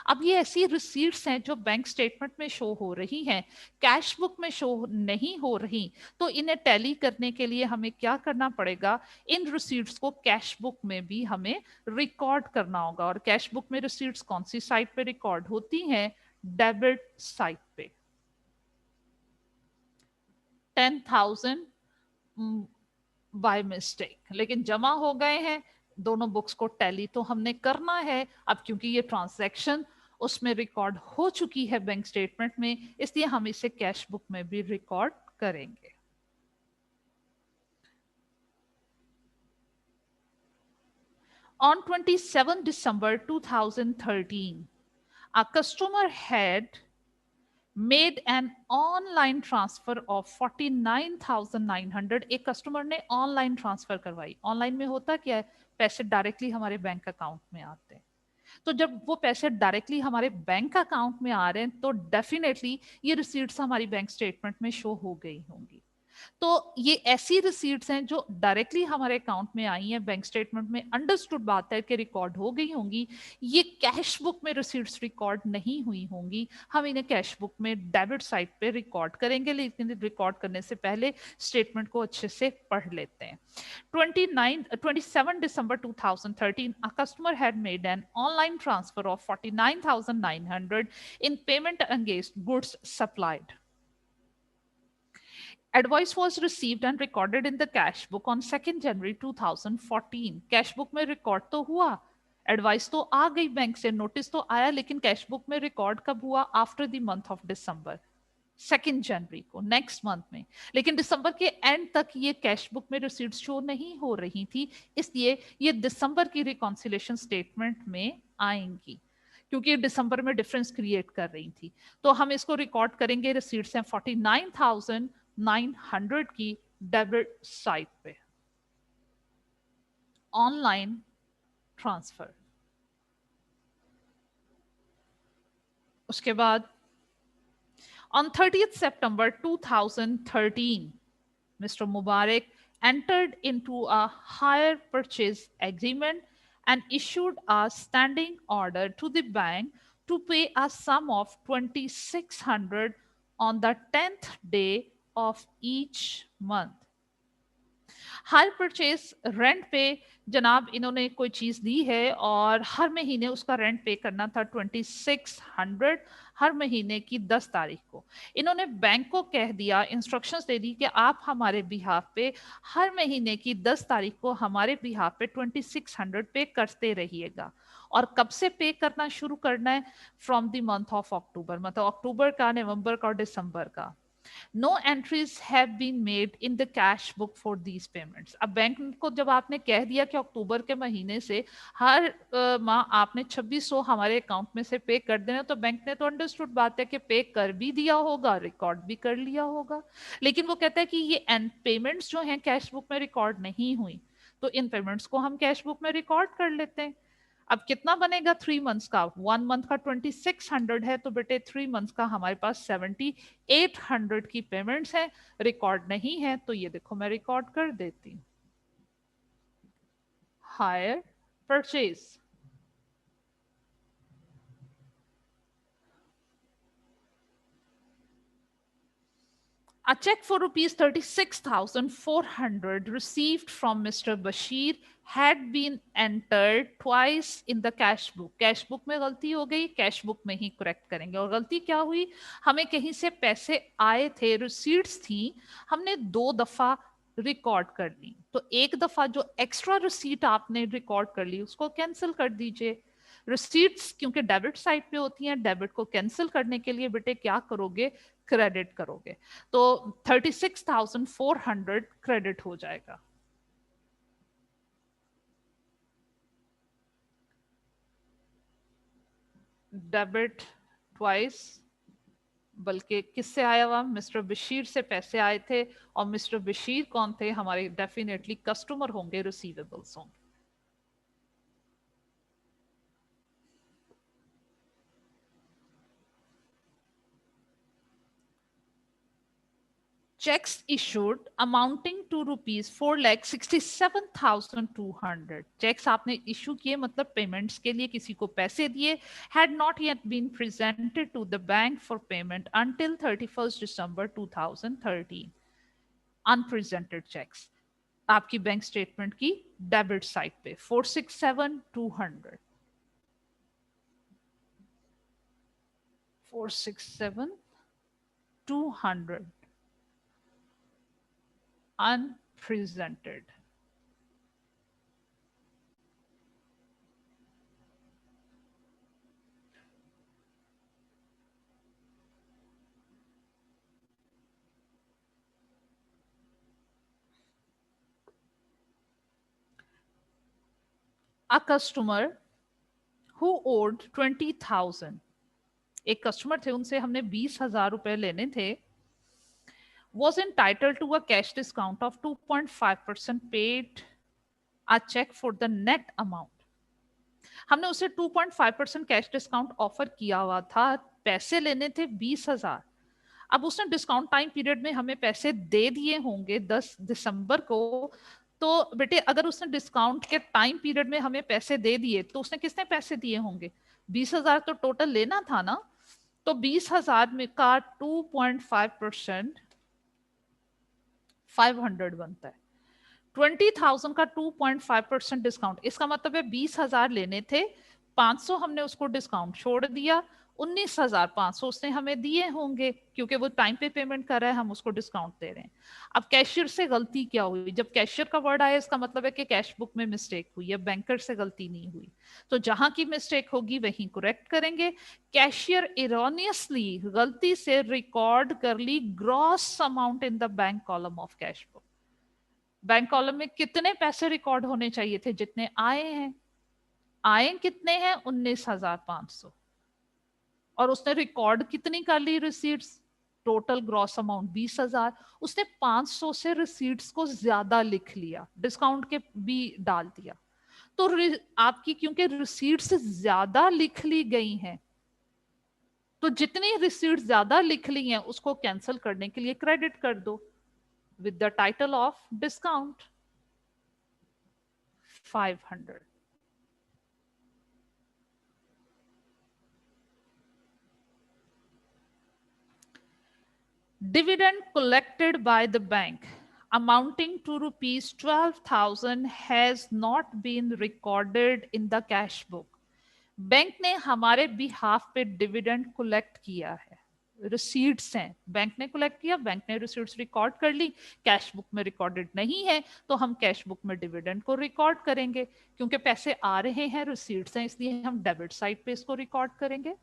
अब ये ऐसी रिसीट्स हैं जो बैंक स्टेटमेंट में शो हो रही हैं, कैश बुक में शो नहीं हो रही, तो इन्हें टैली करने के लिए हमें क्या करना पड़ेगा? इन रिसीट्स को कैश बुक में भी हमें रिकॉर्ड करना होगा। और कैश बुक में रिसीट्स कौन सी साइड पे रिकॉर्ड होती हैं? डेबिट साइड पे। 10,000 बाय मिस्टेक, लेकिन जमा हो गए हैं, दोनों बुक्स को टैली तो हमने करना है। अब क्योंकि ये ट्रांजैक्शन उसमें रिकॉर्ड हो चुकी है बैंक स्टेटमेंट में, इसलिए हम इसे कैश बुक में भी रिकॉर्ड करेंगे। On 27 December 2013, a customer had made an online transfer of 49,900। एक कस्टमर ने ऑनलाइन ट्रांसफर करवाई। ऑनलाइन में होता क्या है? पैसे डायरेक्टली हमारे बैंक अकाउंट में आते हैं। तो जब वो पैसे डायरेक्टली हमारे बैंक अकाउंट में आ रहे हैं, तो डेफिनेटली ये रिसीट्स हमारी बैंक स्टेटमेंट में शो हो गई होंगी। तो ये ऐसी रिसीट्स हैं जो डायरेक्टली हमारे अकाउंट में आई हैं, बैंक स्टेटमेंट में अंडरस्टूड बात है कि रिकॉर्ड हो गई होंगी। ये कैश बुक में रिसीट्स रिकॉर्ड नहीं हुई होंगी, हम इन्हें कैश बुक में डेबिट साइड पे रिकॉर्ड करेंगे। लेकिन रिकॉर्ड करने से पहले स्टेटमेंट को अच्छे से पढ़ लेते हैं। 27 December 2013, a customer had made an online transfer of 49,900 in payment against goods supplied. Advice was received and recorded in the cash book on 2nd January 2014. Cash book में रिकॉर्ड तो हुआ, एडवाइस तो आ गई बैंक से, नोटिस तो आया, लेकिन कैश बुक में रिकॉर्ड कब हुआ? After the month of December, 2 जनवरी को, नेक्स्ट मंथ में। लेकिन दिसंबर के एंड तक ये कैश बुक में रिसीट्स शो नहीं हो रही थी, इसलिए ये दिसंबर की रिकॉन्सिलेशन स्टेटमेंट में आएंगी, क्योंकि दिसंबर में डिफरेंस क्रिएट कर रही थी। तो हम इसको रिकॉर्ड करेंगे। रिसीट्स हैं 49,900 की डेबिट साइड पे, ऑनलाइन ट्रांसफर। उसके बाद on 30th September 2013, Mr. Mubarak entered into a hire purchase agreement and issued a standing order to the bank to pay a sum of 2600 on the 10th day of each month. Hire purchase rent पे जनाब इन्होंने कोई चीज दी है और हर महीने उसका रेंट पे करना था 2600 हर महीने की 10 तारीख को। इन्होंने बैंक को कह दिया, इंस्ट्रक्शंस दे दी कि आप हमारे बिहाफ पे हर महीने की 10 तारीख को हमारे बिहाफ पे 2600 पे करते रहिएगा। और कब से पे करना शुरू करना है? From the month of October, मतलब अक्टूबर का, नवंबर का और दिसंबर का। No entries have been made in the cash book for these payments. अब बैंक को जब आपने कह दिया कि अक्टूबर के महीने से हर माह आपने 2600 हमारे अकाउंट में से पे कर देना, तो बैंक ने तो अंडरस्टूड बात है कि पे कर भी दिया होगा, रिकॉर्ड भी कर लिया होगा। लेकिन वो कहता है कि ये पेमेंट्स जो हैं कैश बुक में रिकॉर्ड नहीं हुई, तो इन पेमेंट्स को हम कैश बुक में रिकॉर्ड कर लेते हैं। अब कितना बनेगा 3 मंथ्स का? 1 मंथ का 2600 है, तो बेटे 3 मंथ्स का हमारे पास 7800 की पेमेंट्स है, रिकॉर्ड नहीं है, तो ये देखो मैं रिकॉर्ड कर देती हूँ। Hire purchase, a check for rupees 36,400 received from Mr. Bashir had been entered twice in the cash book. Cash book में गलती हो गई, कैश बुक में ही करेक्ट करेंगे। और गलती क्या हुई? हमें कहीं से पैसे आए थे, रिसीट्स थी, हमने 2 दफा रिकॉर्ड कर ली। तो एक दफा जो एक्स्ट्रा रिसीट आपने रिकॉर्ड कर ली उसको कैंसिल कर दीजिए। रिसीट्स क्योंकि डेबिट साइड पे होती हैं, डेबिट को कैंसिल करने के लिए बेटे क्या करोगे? क्रेडिट करोगे। तो 36,400 क्रेडिट हो जाएगा। डेबिट ट्वाइस, बल्कि किससे आया हुआ? मिस्टर बशीर से पैसे आए थे, और मिस्टर बशीर कौन थे? हमारे डेफिनेटली कस्टमर होंगे, रिसीवेबल्स होंगे। Checks issued amounting to rupees 4,67,200. Cheques आपने इशू किए, मतलब पेमेंट्स के लिए किसी को पैसे दिए, had not yet been presented to the bank for payment until 31st December 2013. Unpresented checks आपकी बैंक स्टेटमेंट की डेबिट साइड पे 467,200 467,200 unpresented. A customer who owed 20,000, एक कस्टमर थे, उनसे हमने 20,000 रुपए लेने थे, was entitled to a cash discount of 2.5% paid a check for the net amount. हमने उसे 2.5% कैश डिस्काउंट ऑफर किया हुआ था, पैसे लेने थे 20,000। अब उसने डिस्काउंट टाइम पीरियड में हमें पैसे दे दिए होंगे 10 दिसंबर को, तो बेटे अगर उसने डिस्काउंट के टाइम पीरियड में हमें पैसे दे दिए तो उसने किसने पैसे दिए होंगे? 20,000 तो टोटल लेना था ना, तो 20,000 में का 2.5% 500 बनता है। 20,000 का 2.5% डिस्काउंट, इसका मतलब है 20,000 लेने थे, 500 हमने उसको डिस्काउंट छोड़ दिया, 19,500 उसने हमें दिए होंगे, क्योंकि वो टाइम पे पेमेंट कर रहा है, हम उसको डिस्काउंट दे रहे हैं। अब कैशियर से गलती क्या हुई? जब कैशियर का वर्ड आया इसका मतलब है कि कैश बुक में मिस्टेक हुई है, बैंकर से गलती नहीं हुई। तो जहां की मिस्टेक होगी वहीं करेक्ट करेंगे। कैशियर इरोनियसली, गलती से रिकॉर्ड कर ली gross amount in the bank column of cash book. Bank column में कितने पैसे रिकॉर्ड होने चाहिए थे? जितने आए हैं। आए कितने हैं? 19,500। और उसने रिकॉर्ड कितनी कर ली रिसीट्स? Total gross amount 20,000। उसने 500 से रिसीट्स को ज्यादा लिख लिया, डिस्काउंट के भी डाल दिया। तो आपकी क्योंकि रिसीट्स ज्यादा लिख ली गई हैं, तो जितनी रिसीट्स ज्यादा लिख ली हैं उसको कैंसिल करने के लिए क्रेडिट कर दो। with the title of discount 500. Dividend collected by the bank amounting to rupees 12,000 has not been recorded in the cash book. Bank ने हमारे बिहाफ पे डिविडेंड कलेक्ट किया है, रिसीट्स हैं, बैंक ने कलेक्ट किया, बैंक ने रिसीट्स रिकॉर्ड कर ली, कैश बुक में रिकॉर्डेड नहीं है, तो हम कैश बुक में डिविडेंड को रिकॉर्ड करेंगे, क्योंकि पैसे आ रहे हैं, रिसीट्स हैं, इसलिए हम डेबिट साइड पे इसको रिकॉर्ड करेंगे।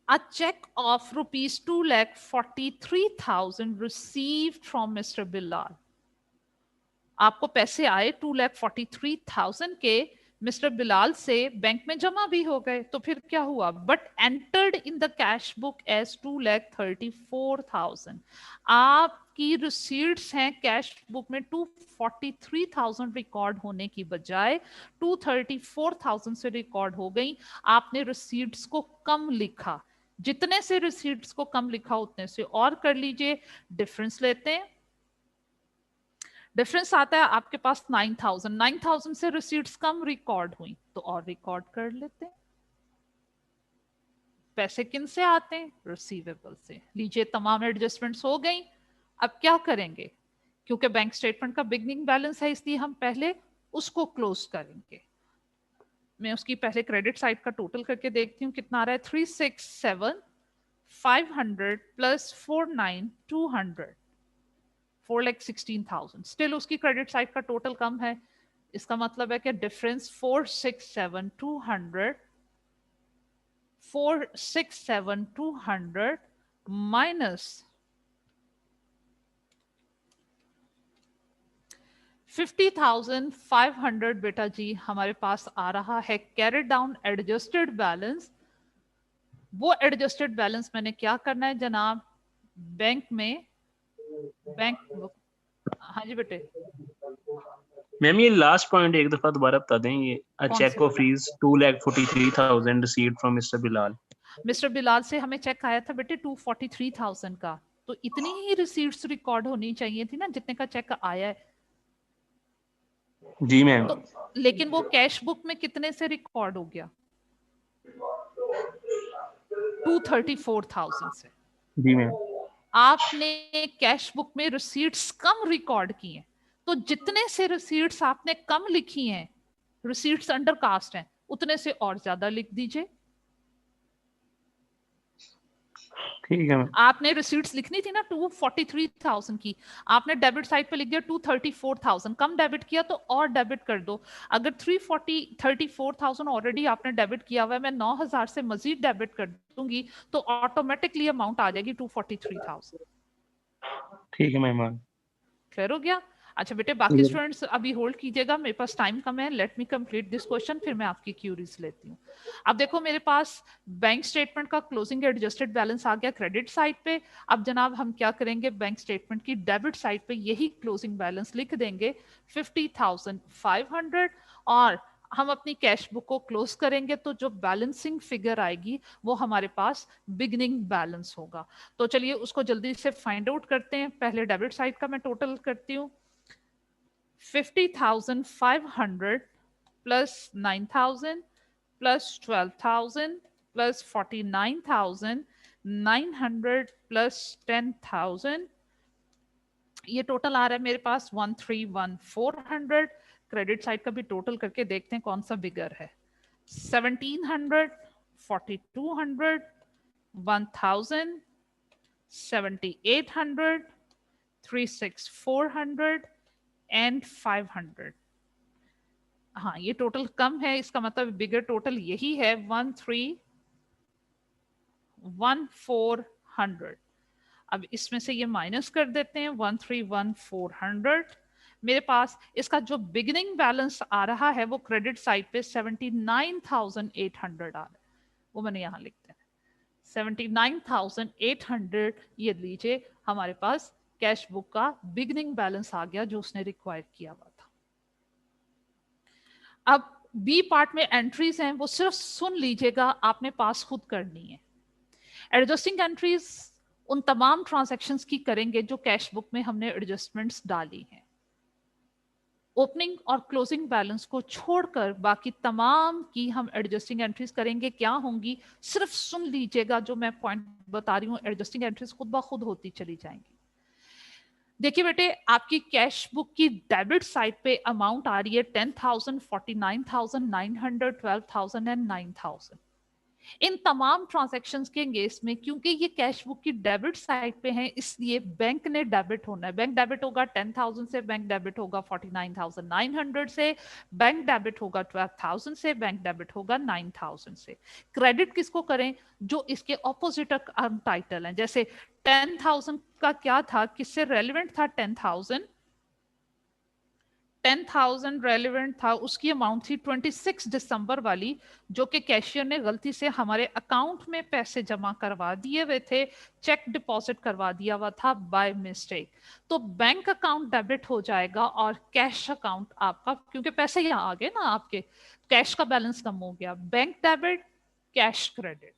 A check of rupees 2,43,000 received from Mr. Bilal. आपको पैसे आए 2,43,000 के, मिस्टर बिलाल से बैंक में जमा भी हो गए, तो फिर क्या हुआ? But entered in the cash book as 2,34,000। आपकी रिसीट्स हैं कैश बुक में 243,000 रिकॉर्ड होने की बजाय 234,000 से रिकॉर्ड हो गई। आपने रिसीट्स को कम लिखा, जितने से रिसीट्स को कम लिखा उतने से और कर लीजिए, डिफरेंस लेते हैं। डिफरेंस आता है आपके पास 9,000, 9,000 से रिसीट्स कम रिकॉर्ड हुई तो और रिकॉर्ड कर लेते हैं। पैसे किन से आते हैं? रिसीवेबल से। लीजिए तमाम एडजस्टमेंट्स हो गई। अब क्या करेंगे? क्योंकि बैंक स्टेटमेंट का बिगनिंग बैलेंस है, इसलिए हम पहले उसको क्लोज करेंगे। मैं उसकी पहले क्रेडिट साइड का टोटल करके देखती हूँ कितना आ रहा है। 367,500 प्लस 49,200, 4,16,000। स्टिल उसकी क्रेडिट साइड का टोटल कम है, इसका मतलब है कि डिफरेंस 467,200 माइनस 50,500 बेटा जी हमारे पास आ रहा है कैरी डाउन एडजस्टेड बैलेंस। वो एडजस्टेड बैलेंस मैंने क्या करना है जनाब? बैंक में बैंक बुक। हाँ जी बेटे। मैम ये लास्ट पॉइंट एक दफा दोबारा बता दें। ये अ कौन चेक से of fees 2,43,000 received from mister Bilal. Mister Bilal से हमें चेक आया था बेटे 243,000 का, तो इतनी ही रिसीट्स रिकॉर्ड होनी चाहिए थी ना जितने का चेक आया है। जी मैम। तो लेकिन वो कैश बुक में कितने से रिकॉर्ड हो गया? 234,000 से। जी मैम। आपने कैश बुक में रिसीट्स कम रिकॉर्ड की हैं, तो जितने से रिसीट्स आपने कम लिखी हैं, रिसीट्स अंडर कास्ट हैं, उतने से और ज्यादा लिख दीजिए। ठीक है मैम। आपने रिसीट्स लिखनी थी ना 243,000 की, आपने डेबिट साइड पे लिख दिया 234,000, कम डेबिट किया तो और डेबिट कर दो। अगर 34,000 ऑलरेडी आपने डेबिट किया हुआ है, मैं 9,000 से मजीद डेबिट कर दूंगी तो ऑटोमेटिकली अमाउंट आ जाएगी 243,000। ठीक है मैम। क्लियर हो गया? अच्छा बेटे बाकी स्टूडेंट्स अभी होल्ड कीजिएगा, मेरे पास टाइम कम है। Let me complete this question, फिर मैं आपकी क्यूरीज लेती हूँ। अब देखो मेरे पास बैंक स्टेटमेंट का क्लोजिंग एडजस्टेड बैलेंस आ गया क्रेडिट साइड पे। अब जनाब हम क्या करेंगे? बैंक स्टेटमेंट की डेबिट साइड पे यही क्लोजिंग बैलेंस लिख देंगे 50,500 और हम अपनी कैश बुक को क्लोज करेंगे, तो जो बैलेंसिंग फिगर आएगी वो हमारे पास बिगनिंग बैलेंस होगा। तो चलिए उसको जल्दी से फाइंड आउट करते हैं। पहले डेबिट साइड का मैं टोटल करती हूँ। 50,500 plus 9,000 plus 12,000 plus 49,900 plus 10,000, ये टोटल आ रहा है मेरे पास 131,400। क्रेडिट साइड का भी टोटल करके देखते हैं कौन सा बिगर है। 1,700, 4,200, 1,000, 7,800, 3,6,400 एंड 500। हाँ ये टोटल कम है, इसका मतलब बिगर टोटल यही है 1,31400। अब इसमें से ये माइनस कर देते हैं 1,31400। मेरे पास इसका जो बिगिनिंग बैलेंस आ रहा है वो क्रेडिट साइड पे 79,800 आ रहा है, वो मैंने यहाँ लिखते हैं 79,800। ये लीजिए हमारे पास कैश बुक का बिगनिंग बैलेंस आ गया जो उसने रिक्वायर किया हुआ था। अब बी पार्ट में एंट्रीज हैं वो सिर्फ सुन लीजिएगा, आपने पास खुद करनी है। एडजस्टिंग एंट्रीज उन तमाम ट्रांजैक्शंस की करेंगे जो कैश बुक में हमने एडजस्टमेंट्स डाली हैं। ओपनिंग और क्लोजिंग बैलेंस को छोड़कर बाकी तमाम की हम एडजस्टिंग एंट्रीज करेंगे। क्या होंगी सिर्फ सुन लीजिएगा, जो मैं पॉइंट बता रही हूँ एडजस्टिंग एंट्रीज खुद ब खुद होती चली जाएंगी। देखिए बेटे, आपकी कैश बुक की डेबिट साइड पे अमाउंट आ रही है 10,000, 49,900, 12,000 एंड 9,000। इन तमाम ट्रांजैक्शंस के केस में क्योंकि ये कैश बुक की डेबिट साइड पे है, इसलिए बैंक ने डेबिट होना है। बैंक डेबिट होगा 10,000 से, बैंक डेबिट होगा 49,900 से, बैंक डेबिट होगा 12,000 से, बैंक डेबिट होगा 9,000 से। क्रेडिट किसको करें? जो इसके ऑपोजिट टाइटल हैं। जैसे 10,000 का क्या था, किससे रेलिवेंट था? 10,000 रेलिवेंट था, उसकी अमाउंट थी 26 दिसंबर वाली, जो कि कैशियर ने गलती से हमारे अकाउंट में पैसे जमा करवा दिए हुए थे, चेक डिपॉजिट करवा दिया हुआ था बाय मिस्टेक। तो बैंक अकाउंट डेबिट हो जाएगा और कैश अकाउंट आपका, क्योंकि पैसे यहाँ आ गए ना, आपके कैश का बैलेंस कम हो गया, बैंक डेबिट कैश क्रेडिट।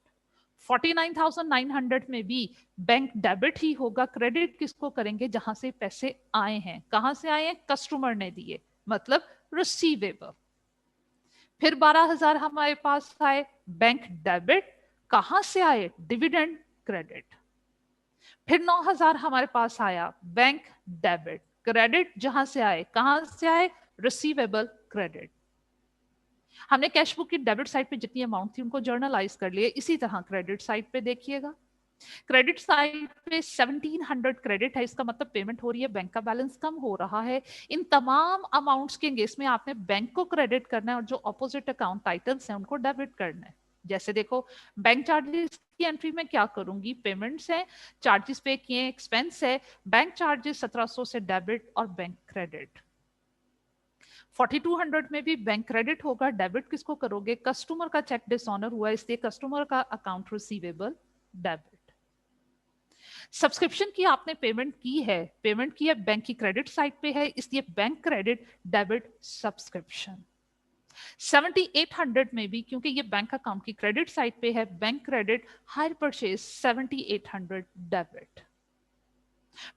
49,900 में भी बैंक डेबिट ही होगा। क्रेडिट किसको करेंगे? जहां से पैसे आए हैं। कहां से आए हैं? कस्टमर ने दिए, मतलब रिसीवेबल। फिर 12,000 हमारे पास आए, बैंक डेबिट। कहां से आए? Dividend credit. फिर 9,000 हमारे पास आया, बैंक डेबिट। क्रेडिट जहां से आए, कहां से आए? Receivable credit. हमने कैश बुक की डेबिट साइड पे जितनी अमाउंट थी उनको जर्नलाइज कर लिए। इसी तरह क्रेडिट साइड पे देखिएगा, क्रेडिट साइड पे 1700 क्रेडिट है, इसका मतलब पेमेंट हो रही है, बैंक का बैलेंस कम हो रहा है। इन तमाम अमाउंट्स के केस में आपने बैंक को क्रेडिट करना है और जो ऑपोजिट अकाउंट टाइटल्स हैं उनको डेबिट करना है। जैसे देखो, बैंक चार्जेस की एंट्री में क्या करूंगी? पेमेंट्स है, चार्जेस पे किए, एक्सपेंस है, बैंक चार्जेस 1700 से डेबिट और बैंक क्रेडिट। 4200 में भी बैंक क्रेडिट होगा। डेबिट किसको करोगे? कस्टमर का चेक डिसऑनर हुआ, इसलिए कस्टमर का अकाउंट रिसीवेबल डेबिट। सब्सक्रिप्शन की आपने पेमेंट की है, पेमेंट की है, बैंक की क्रेडिट साइड पे है, इसलिए बैंक क्रेडिट डेबिट सब्सक्रिप्शन। 7800 में भी क्योंकि ये बैंक अकाउंट की क्रेडिट साइड पे है, bank credit hire purchase 7800 debit.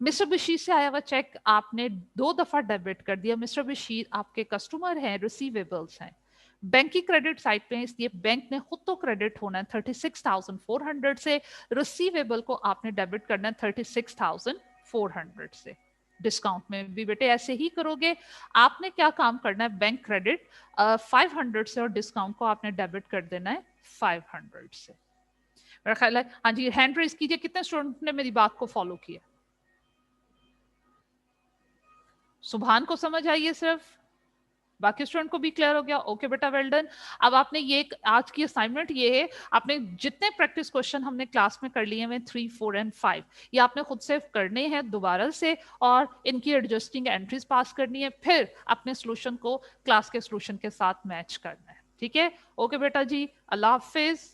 Mister Bashir से आया हुआ चेक आपने 2 दफा डेबिट कर दिया। मिस्टर बशीर आपके कस्टमर हैं, रिसीवेबल्स हैं, बैंक की क्रेडिट साइड पे है, इसलिए बैंक ने खुद तो क्रेडिट होना है 36,400 से, रिसीवेबल को आपने डेबिट करना है 36,400 से। डिस्काउंट में भी बेटे ऐसे ही करोगे। आपने क्या काम करना है? बैंक क्रेडिट 500 से और डिस्काउंट को आपने डेबिट कर देना है 500 से। मेरा ख्याल है, हाँ जी, हैंड रेज कीजिए, कितने स्टूडेंट ने मेरी बात को फॉलो किया? सुभान को समझ आइए, सिर्फ बाकी स्टूडेंट को भी क्लियर हो गया? ओके बेटा, वेल डन। अब आपने ये आज की असाइनमेंट ये है, आपने जितने प्रैक्टिस क्वेश्चन हमने क्लास में कर लिए हैं 3, 4 एंड 5, ये आपने खुद से करने हैं दोबारा से और इनकी एडजस्टिंग एंट्रीज पास करनी है, फिर अपने सोल्यूशन को क्लास के सोल्यूशन के साथ मैच करना है। ठीक है? ओके बेटा जी, अल्लाह हाफिज।